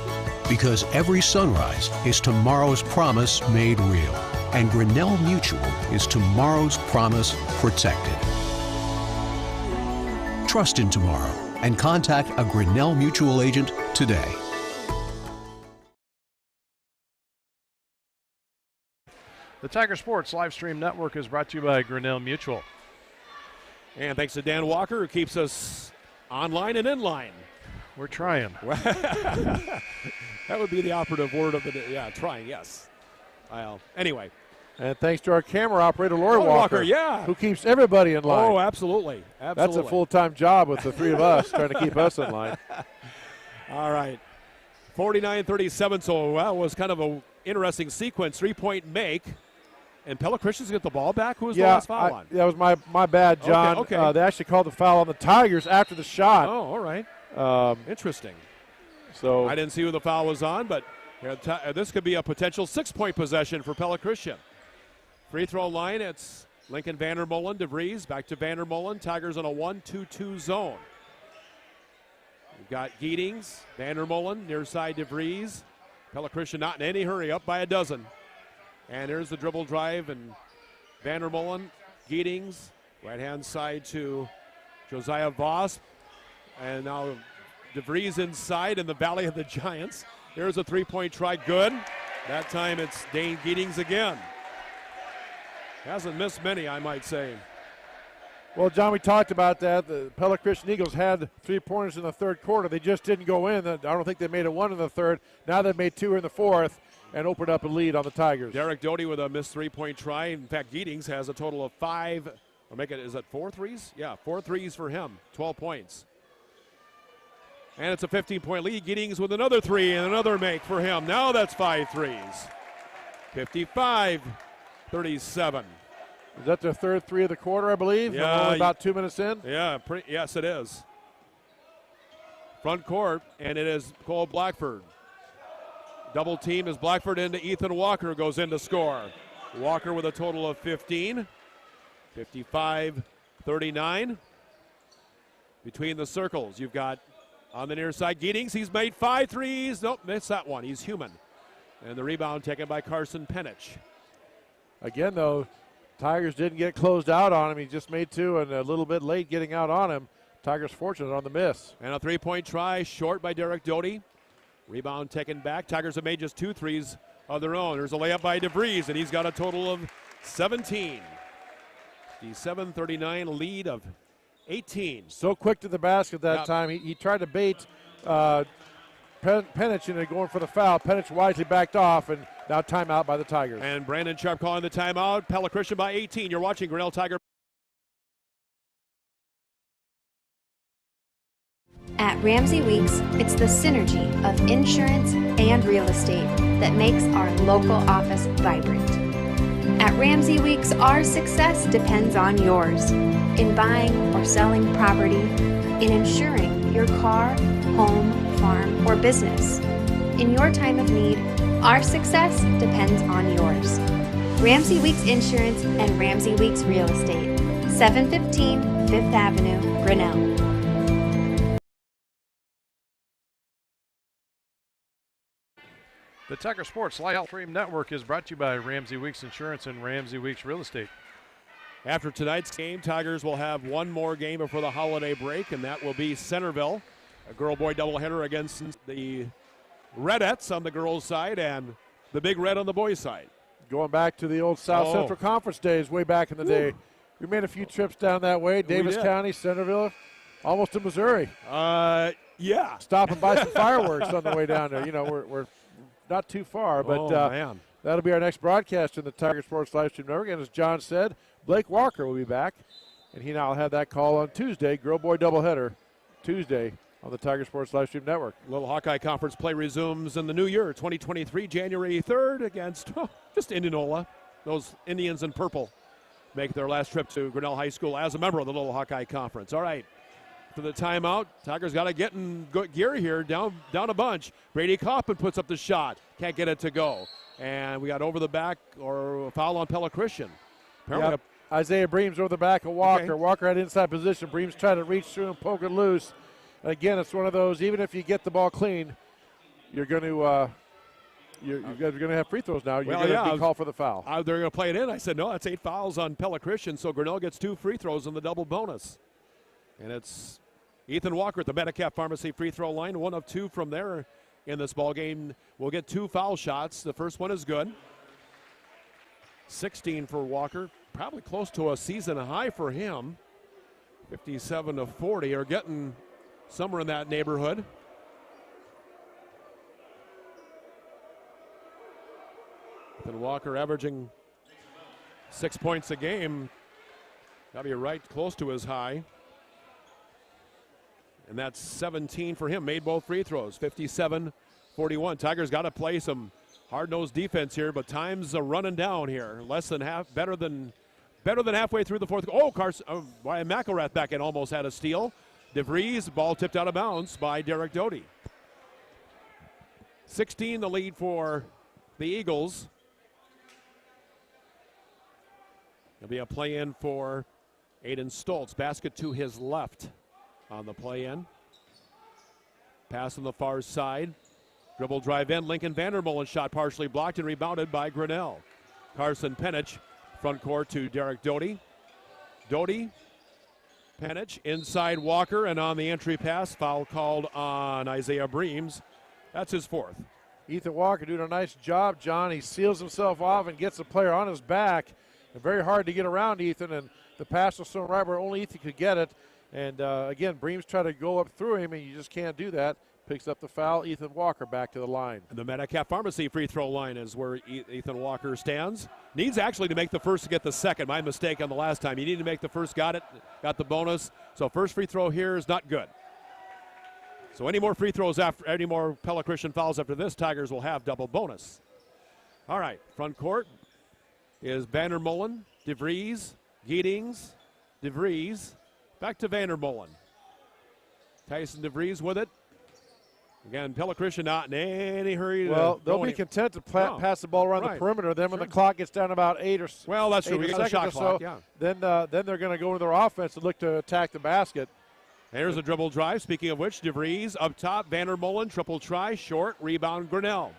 Because every sunrise is tomorrow's promise made real. And Grinnell Mutual is tomorrow's promise protected. Trust in tomorrow and contact a Grinnell Mutual agent today. The Tiger Sports Livestream Network is brought to you by Grinnell Mutual. And thanks to Dan Walker, who keeps us online and in line. We're trying. That would be the operative word of the day. Yeah, trying, yes. Anyway. And thanks to our camera operator, Lori Walker, yeah, who keeps everybody in line. Oh, absolutely. That's a full-time job with the three of us trying to keep us in line. All right. 49-37, so that was kind of an interesting sequence. Three-point make. And Pella Christian's get the ball back? Who was the last foul on? That was my bad, John. Okay. They actually called the foul on the Tigers after the shot. Oh, all right. Interesting. So I didn't see who the foul was on, but this could be a potential 6-point possession for Pella Christian. Free throw line, it's Lincoln Vandermolen, DeVries, back to Vandermolen. Tigers on a 1-2-2 zone. We've got Giedings, Vandermolen, near side DeVries. Pella Christian not in any hurry, up by a dozen. And there's the dribble drive, and Vandermolen, Giedings, right-hand side to Josiah Voss. And now DeVries inside in the Valley of the Giants. There's a three-point try, good. That time it's Dane Giedings again. Hasn't missed many, I might say. Well, John, we talked about that. The Pella Christian Eagles had 3-pointers in the third quarter. They just didn't go in. I don't think they made it one in the third. Now they've made two in the fourth and opened up a lead on the Tigers. Derek Doty with a missed three-point try. In fact, Giedings has a total of 5, or is it 4 threes? Yeah, 4 threes for him, 12 points. And it's a 15-point lead. Giedings with another three and another make for him. Now that's 5 threes. 55-37. Is that their third three of the quarter, I believe? Yeah. We're only about 2 minutes in? Yeah, yes, it is. Front court, and it is Cole Blackford. Double team is Blackford into Ethan Walker, goes in to score. Walker with a total of 15. 55-39. Between the circles, you've got on the near side Giedings. He's made 5 threes. Nope, missed that one. He's human. And the rebound taken by Carson Penich. Again, though, Tigers didn't get closed out on him. He just made 2 and a little bit late getting out on him. Tigers fortunate on the miss. And a three-point try short by Derek Doty. Rebound taken back. Tigers have made just 2 threes of their own. There's a layup by DeVries, and he's got a total of 17. The 7-39 lead of 18. So quick to the basket that time. He tried to bait Penich into going for the foul. Penich wisely backed off, and now timeout by the Tigers. And Brandon Sharp calling the timeout. Pella Christian by 18. You're watching Grinnell Tiger. At Ramsey Weeks, it's the synergy of insurance and real estate that makes our local office vibrant. At Ramsey Weeks, our success depends on yours in buying or selling property, in insuring your car, home, farm, or business. In your time of need, Our success depends on yours. Ramsey Weeks Insurance and Ramsey Weeks Real Estate, 715 Fifth Avenue, Grinnell. The Tiger Sports Live Stream Network is brought to you by Ramsey Weeks Insurance and Ramsey Weeks Real Estate. After tonight's game, Tigers will have one more game before the holiday break, and that will be Centerville, a girl-boy doubleheader against the Redettes on the girls' side and the Big Red on the boys' side. Going back to the old South Central Conference days way back in the day. We made a few trips down that way, Davis County, Centerville, almost to Missouri. Yeah. Stop and buy some fireworks on the way down there. You know, we're not too far, but man. That'll be our next broadcast in the Tiger Sports Live Stream Network. And as John said, Blake Walker will be back, and he now will have that call on Tuesday, girl-boy doubleheader, Tuesday on the Tiger Sports Live Stream Network. Little Hawkeye Conference play resumes in the new year, 2023, January 3rd, against just Indianola. Those Indians in purple make their last trip to Grinnell High School as a member of the Little Hawkeye Conference. All right, for the timeout, Tigers got to get in gear here, down a bunch. Brady Coffin puts up the shot, can't get it to go. And we got over the back or a foul on Pella Christian. Yep. Isaiah Breams over the back of Walker. Okay. Walker had inside position. Breams tried to reach through and poke it loose. And again, it's one of those, even if you get the ball clean, you're going to you're going to have free throws now. You're going to be called for the foul. They're going to play it in. I said, no, that's 8 fouls on Pella Christian, so Grinnell gets 2 free throws in the double bonus. And it's Ethan Walker at the Medicap Pharmacy free throw line, 1 of 2 from there in this ball game. We'll get 2 foul shots. The first one is good. 16 for Walker, probably close to a season high for him. 57 to 40, or getting somewhere in that neighborhood. Ethan Walker averaging 6 points a game. Got to be right close to his high. And that's 17 for him. Made both free throws. 57-41. Tigers got to play some hard-nosed defense here, but time's running down here. Less than half, better than halfway through the fourth. Carson, Ryan McElrath back in, almost had a steal. DeVries, ball tipped out of bounds by Derek Doty. 16 the lead for the Eagles. There'll be a play-in for Aiden Stoltz. Basket to his left on the play-in. Pass on the far side. Dribble drive in. Lincoln Vandermolen shot partially blocked and rebounded by Grinnell. Carson Penich, front court to Derek Doty. Doty, Penich, inside Walker, and on the entry pass, foul called on Isaiah Breams. That's his 4th. Ethan Walker doing a nice job, John. He seals himself off and gets the player on his back. And very hard to get around Ethan, and the pass was so right where only Ethan could get it. And again, Breams tried to go up through him, and you just can't do that. Picks up the foul. Ethan Walker back to the line. And the Medicap Pharmacy free throw line is where Ethan Walker stands. Needs actually to make the first to get the second. My mistake on the last time. He needed to make the first, got it, got the bonus. So first free throw here is not good. So any more free throws after, any more Pella Christian fouls after this, Tigers will have double bonus. All right, front court is Vandermolen, DeVries, Giedings, DeVries, back to Vandermolen. Tyson DeVries with it. Again, Pella Christian not in any hurry. Well, they'll be content to pass the ball around the perimeter. Then when the clock gets down about 8 or so, well, that's true. We got a shot clock. Then they're going to go into their offense and look to attack the basket. There's a dribble drive. Speaking of which, DeVries up top. Vandermolen triple try, short rebound. Grinnell.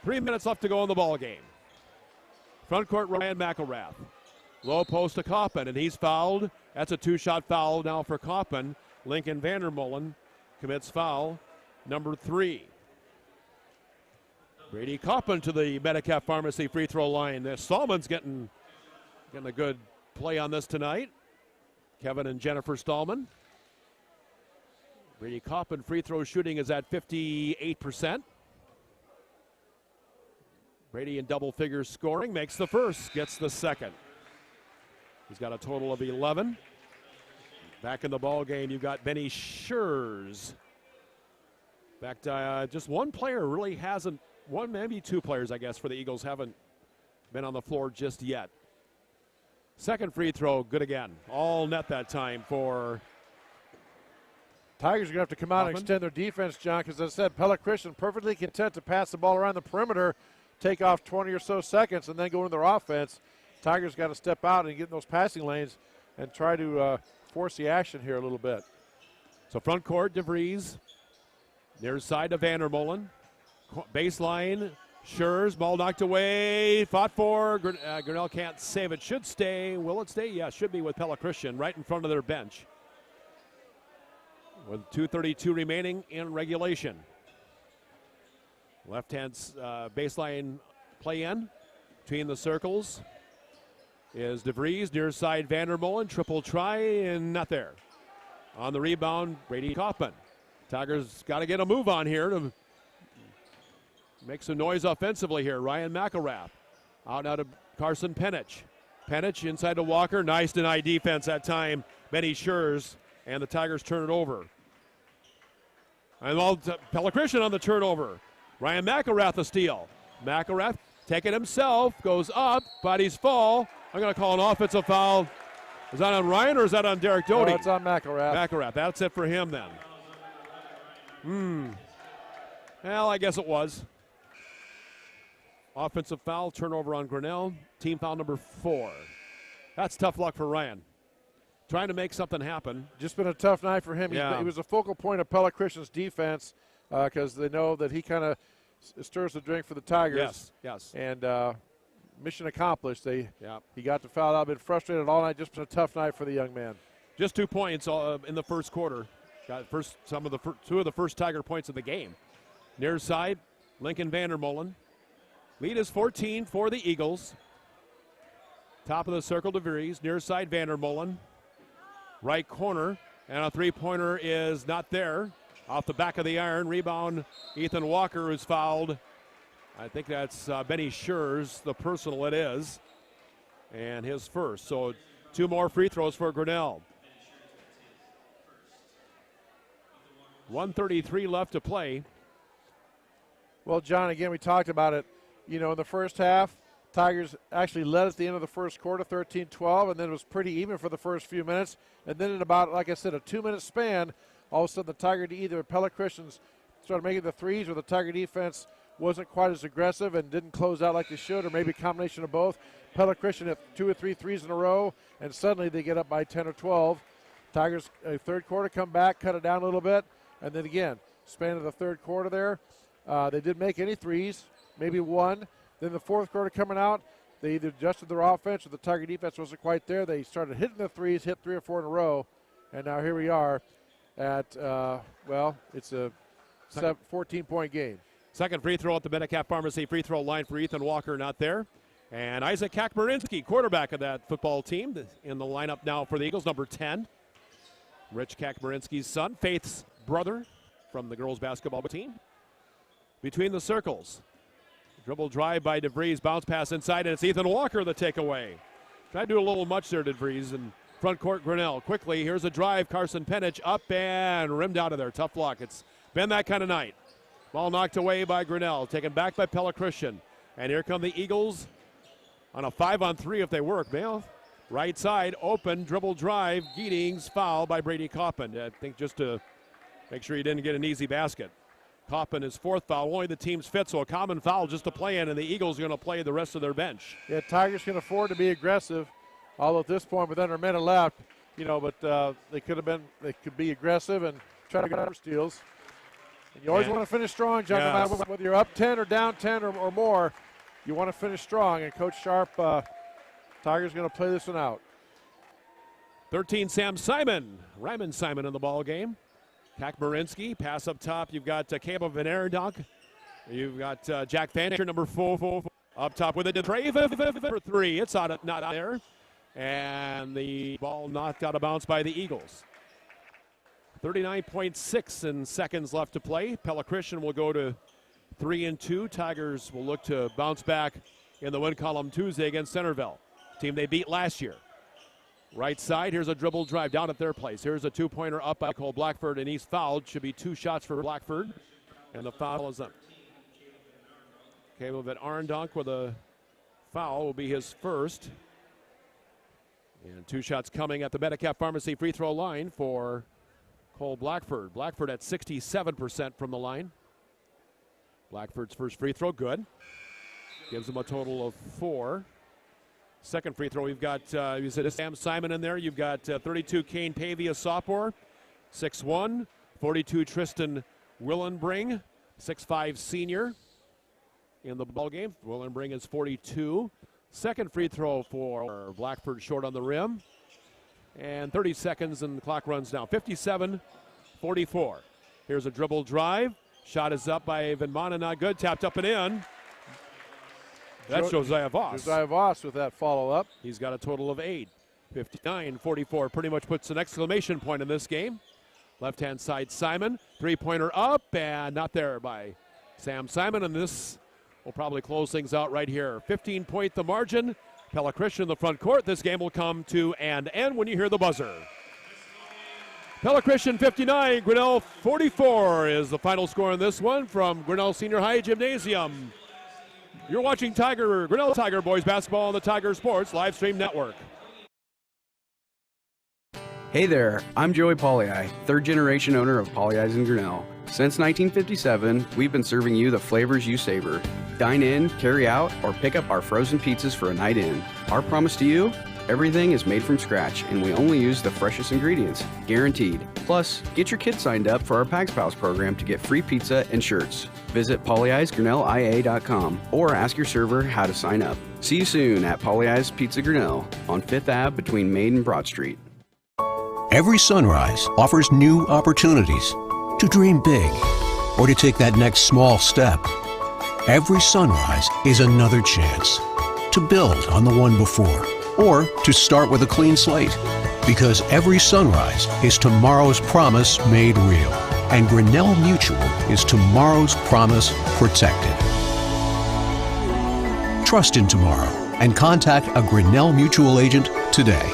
3 minutes left to go in the ball game. Front court, Ryan McElrath. Low post to Coppin, and he's fouled. That's a 2-shot foul now for Coppin. Lincoln Vandermolen commits foul number 3. Brady Coppin to the Medicap Pharmacy free throw line. Stallman's getting a good play on this tonight. Kevin and Jennifer Stallman. Brady Coppin free throw shooting is at 58%. Brady in double figures scoring, makes the first, gets the second. He's got a total of 11. Back in the ball game, you've got Benny Schurz. Back to just one player really hasn't, one maybe 2 players, I guess, for the Eagles haven't been on the floor just yet. Second free throw, good again. All net that time for Tigers are going to have to come out and extend their defense, John, because as I said, Pella Christian perfectly content to pass the ball around the perimeter, take off 20 or so seconds, and then go into their offense. Tigers got to step out and get in those passing lanes and try to force the action here a little bit. So front court, DeVries. Near side to Vandermolen. Baseline, Schurz, ball knocked away, fought for. Grinnell can't save it. Should stay. Will it stay? Yeah, should be with Pella Christian right in front of their bench. With 2:32 remaining in regulation. Left-hand baseline play in between the circles is DeVries. Near side Vandermolen, triple try and not there. On the rebound, Brady Kaufman. Tigers got to get a move on here to make some noise offensively here. Ryan McElrath out now to Carson Penich. Penich inside to Walker. Nice denied defense that time. Benny Schurz, and the Tigers turn it over. And Pella Christian on the turnover. Ryan McElrath the steal. McElrath taking himself, goes up, bodies fall. I'm going to call an offensive foul. Is that on Ryan or is that on Derek Doty? No, it's on McElrath. McElrath, that's it for him then. Well, I guess it was. Offensive foul, turnover on Grinnell. Team foul number 4. That's tough luck for Ryan. Trying to make something happen. Just been a tough night for him. Yeah. He was a focal point of Pella Christian's defense because they know that he kind of stirs the drink for the Tigers. Yes. And mission accomplished. He got the foul out. Been frustrated all night. Just been a tough night for the young man. Just 2 points in the first quarter. Got two of the first Tiger points of the game. Near side, Lincoln Vandermolen. Lead is 14 for the Eagles. Top of the circle, DeVries. Near side, Vandermolen. Right corner, and a three-pointer is not there. Off the back of the iron, rebound, Ethan Walker, who's fouled. I think that's Benny Schurz, the personal it is, and his first. So 2 more free throws for Grinnell. 1:33 left to play. Well, John, again, we talked about it. You know, in the first half, Tigers actually led at the end of the first quarter, 13-12, and then it was pretty even for the first few minutes. And then in about, like I said, a 2-minute span, all of a sudden the Tiger, either Pella Christians started making the threes or the Tiger defense wasn't quite as aggressive and didn't close out like they should, or maybe a combination of both. Pella Christian hit 2 or 3 threes in a row, and suddenly they get up by 10 or 12. Tigers, third quarter, come back, cut it down a little bit, and then again, span of the third quarter there, they didn't make any threes, maybe one. Then the fourth quarter coming out, they either adjusted their offense or the Tiger defense wasn't quite there. They started hitting the threes, hit 3 or 4 in a row, and now here we are at, it's a 14-point game. Second free throw at the Medicap Pharmacy free throw line for Ethan Walker, not there. And Isaac Kakmarinsky, quarterback of that football team, in the lineup now for the Eagles, number 10. Rich Kakmarinsky's son, Faith's brother from the girls basketball team. Between the circles. Dribble drive by DeVries, bounce pass inside, and it's Ethan Walker the takeaway. Tried to do a little much there, DeVries, and front court Grinnell. Quickly, here's a drive, Carson Penich up and rimmed out of there. Tough luck. It's been that kind of night. Ball knocked away by Grinnell, taken back by Pella Christian. And here come the Eagles on a 5-on-3 if they work. Well, right side, open, dribble drive, Giedings, foul by Brady Kaufman. I think just to make sure he didn't get an easy basket. Kaufman, his 4th foul, only the team's 5th, so a common foul just to play in, and the Eagles are going to play the rest of their bench. Yeah, Tigers can afford to be aggressive, although at this point with under a minute left, but they could be aggressive and try to get under steals. And you always want to finish strong, John, no matter whether you're up 10 or down 10 or more, you want to finish strong, and Coach Sharp, Tigers going to play this one out. 13, Sam Simon, Ryman Simon in the ball game. Kakmarinsky, pass up top. You've got Caleb Van Aerdonk. You've got Jack Fancher, number 4, up top with it. Trey for 3. It's not out there. And the ball knocked out of bounds by the Eagles. 39.6 in seconds left to play. Pella Christian will go to 3-2. Tigers will look to bounce back in the win column Tuesday against Centerville, team they beat last year. Right side, here's a dribble drive down at their place. Here's a 2-pointer up by Cole Blackford, and he's fouled. Should be 2 shots for Blackford, and the foul is up. Caleb Van Aerdonk with a foul will be his first. And 2 shots coming at the Medicap Pharmacy free throw line for Cole Blackford. Blackford at 67% from the line. Blackford's first free throw, good. Gives him a total of 4. Second free throw, we've got Sam Simon in there. You've got 32 Kane Pavia, sophomore, 6'1", 42 Tristan Willenbring, 6'5", senior in the ball game. Willenbring is 42. Second free throw for Blackford, short on the rim. And 30 seconds and the clock runs down. 57-44. Here's a dribble drive. Shot is up by Van Manen, not good. Tapped up and in. That's Josiah Voss. Josiah Voss with that follow-up. He's got a total of 8. 59-44 pretty much puts an exclamation point in this game. Left-hand side, Simon. Three-pointer up and not there by Sam Simon. And this will probably close things out right here. 15-point the margin. Pella Christian in the front court. This game will come to an end when you hear the buzzer. Pella Christian 59, Grinnell 44 is the final score in this one from Grinnell Senior High Gymnasium. You're watching Grinnell Tiger Boys basketball on the Tiger Sports live stream network. Hey there, I'm Joey Pollyi, third generation owner of Pollyi's in Grinnell. Since 1957, we've been serving you the flavors you savor. Dine in, carry out, or pick up our frozen pizzas for a night in. Our promise to you, everything is made from scratch and we only use the freshest ingredients, guaranteed. Plus, get your kids signed up for our Pags Pals program to get free pizza and shirts. Visit pollyi'sgrinnellia.com or ask your server how to sign up. See you soon at Pollyi's Pizza Grinnell on 5th Ave between Main and Broad Street. Every sunrise offers new opportunities to dream big or to take that next small step. Every sunrise is another chance to build on the one before or to start with a clean slate. Because every sunrise is tomorrow's promise made real. And Grinnell Mutual is tomorrow's promise protected. Trust in tomorrow and contact a Grinnell Mutual agent today.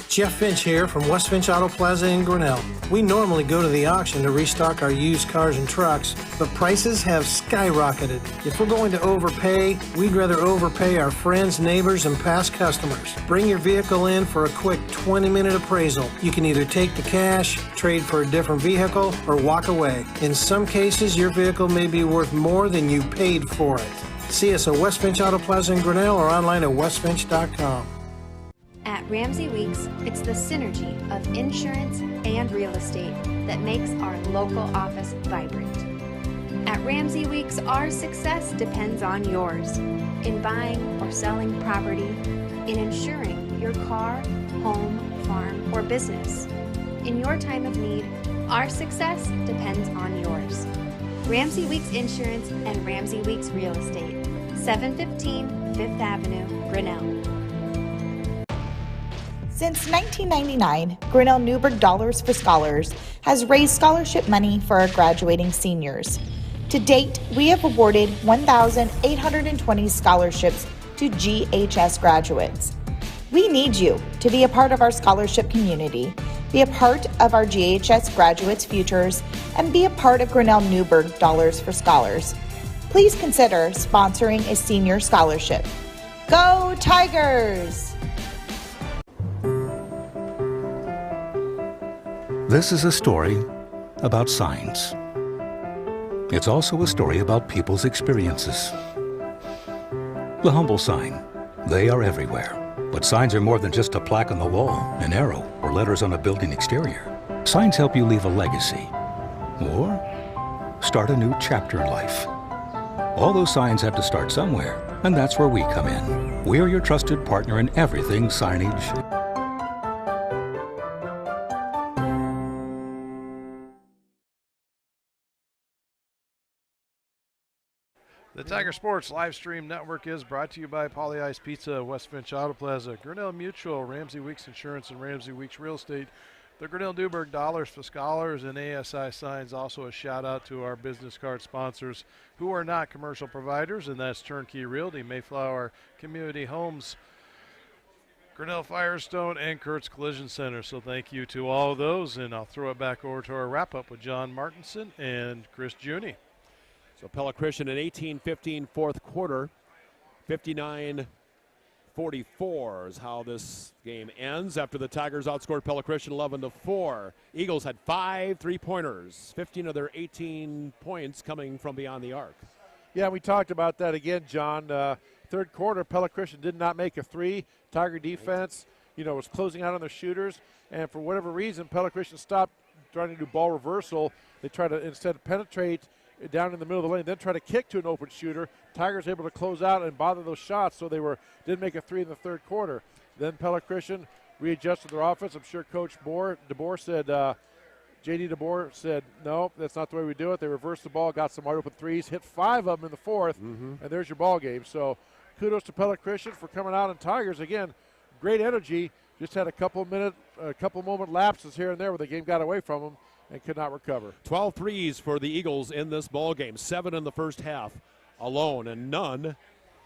Jeff Finch here from West Finch Auto Plaza in Grinnell. We normally go to the auction to restock our used cars and trucks, but prices have skyrocketed. If we're going to overpay, we'd rather overpay our friends, neighbors, and past customers. Bring your vehicle in for a quick 20-minute appraisal. You can either take the cash, trade for a different vehicle, or walk away. In some cases, your vehicle may be worth more than you paid for it. See us at West Finch Auto Plaza in Grinnell or online at westfinch.com. At Ramsey Weeks, it's the synergy of insurance and real estate that makes our local office vibrant. At Ramsey Weeks, our success depends on yours in buying or selling property, in insuring your car, home, farm, or business. In your time of need, our success depends on yours. Ramsey Weeks Insurance and Ramsey Weeks Real Estate, 715 5th Avenue, Grinnell. Since 1999, Grinnell Newburgh Dollars for Scholars has raised scholarship money for our graduating seniors. To date, we have awarded 1,820 scholarships to GHS graduates. We need you to be a part of our scholarship community, be a part of our GHS graduates' futures, and be a part of Grinnell Newburgh Dollars for Scholars. Please consider sponsoring a senior scholarship. Go Tigers! This is a story about signs. It's also a story about people's experiences. The humble sign. They are everywhere. But signs are more than just a plaque on the wall, an arrow, or letters on a building exterior. Signs help you leave a legacy or start a new chapter in life. All those signs have to start somewhere, and that's where we come in. We're your trusted partner in everything signage. The Tiger Sports live stream network is brought to you by Pollyi's Pizza, West Finch Auto Plaza, Grinnell Mutual, Ramsey Weeks Insurance, and Ramsey Weeks Real Estate. The Grinnell Newburgh Dollars for Scholars and ASI Signs. Also a shout out to our business card sponsors who are not commercial providers, and that's Turnkey Realty, Mayflower Community Homes, Grinnell Firestone, and Kurt's Collision Center. So thank you to all of those, and I'll throw it back over to our wrap-up with John Martinson and Chris Juni. So Pella Christian an 18-15 fourth quarter, 59-44 44 is how this game ends after the Tigers outscored Pella Christian 11-4. Eagles had 5 3-pointers, 15 of their 18 points coming from beyond the arc. Yeah, we talked about that again, John. Third quarter, Pella Christian did not make a three. Tiger defense, was closing out on their shooters, and for whatever reason, Pella Christian stopped trying to do ball reversal. They tried to instead penetrate down in the middle of the lane, then try to kick to an open shooter. Tigers able to close out and bother those shots, so they didn't make a three in the third quarter. Then Pella Christian readjusted their offense. I'm sure Coach DeBoer said, J.D. DeBoer said, no, that's not the way we do it. They reversed the ball, got some wide open threes, hit 5 of them in the fourth, and there's your ball game. So kudos to Pella Christian for coming out, and Tigers, again, great energy. Just had a couple moment lapses here and there where the game got away from them and could not recover. 12 threes for the Eagles in this ball game, 7 in the first half alone, and none.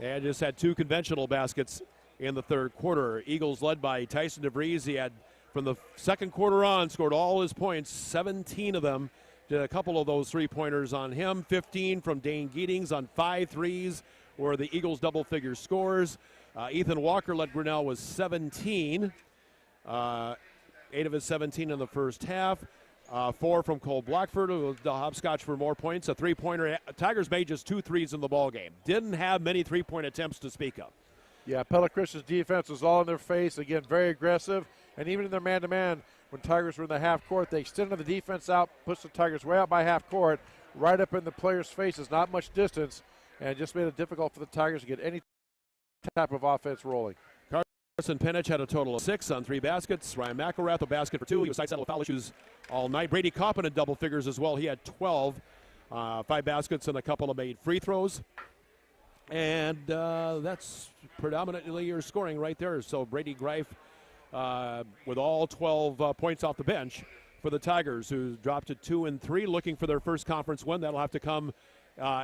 They just had 2 conventional baskets in the third quarter. Eagles led by Tyson DeVries. He had, from the second quarter on, scored all his points, 17 of them. Did a couple of those 3-pointers on him. 15 from Dane Giedings on 5 threes were the Eagles' double-figure scores. Ethan Walker led Grinnell with 17. 8 of his 17 in the first half. 4 from Cole Blackford, who was the hopscotch for more points. A 3-pointer. Tigers made just 2 threes in the ball game. Didn't have many 3-point attempts to speak of. Yeah, Pella Christian's defense was all in their face. Again, very aggressive. And even in their man-to-man, when Tigers were in the half court, they extended the defense out, pushed the Tigers way out by half court, right up in the players' faces, not much distance, and just made it difficult for the Tigers to get any type of offense rolling. Carson Penich had a total of 6 on 3 baskets. Ryan McElrath a basket for 2. He was side settled with foul issues all night. Brady Coppin in double figures as well. He had 12, 5 baskets and a couple of made free throws. And that's predominantly your scoring right there. So Brady Greif with all 12 points off the bench for the Tigers, who dropped to 2 and 3, looking for their first conference win. That'll have to come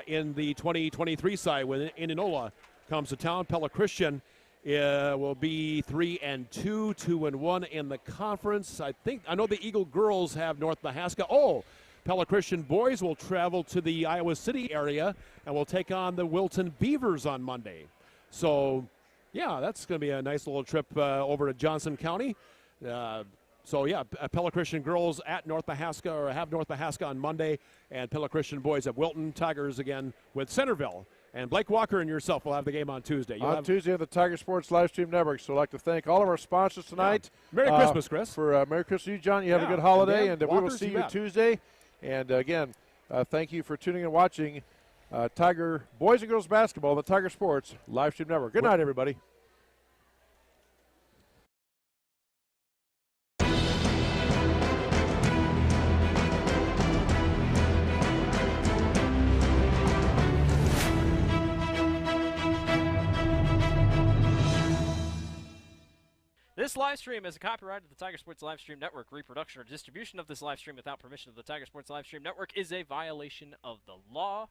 in the 2023 side when Indianola comes to town. Pella Christian will be 3 and 2, 2 and 1 in the conference. I know the Eagle girls have North Mahaska. Pella Christian boys will travel to the Iowa City area and will take on the Wilton Beavers on Monday. So, yeah, that's going to be a nice little trip over to Johnson County. Pella Christian girls at North Mahaska, or have North Mahaska on Monday, and Pella Christian boys at Wilton. Tigers again with Centerville. And Blake Walker and yourself will have the game on Tuesday. Tuesday on the Tiger Sports Livestream Network. So I'd like to thank all of our sponsors tonight. Merry Christmas, Chris. For Merry Christmas to you, John. You have a good holiday, and we will see you Tuesday. And again, thank you for tuning and watching Tiger boys and girls basketball on the Tiger Sports Livestream Network. Good night, everybody. This live stream is a copyright of the Tiger Sports Livestream Network. Reproduction or distribution of this live stream without permission of the Tiger Sports Livestream Network is a violation of the law.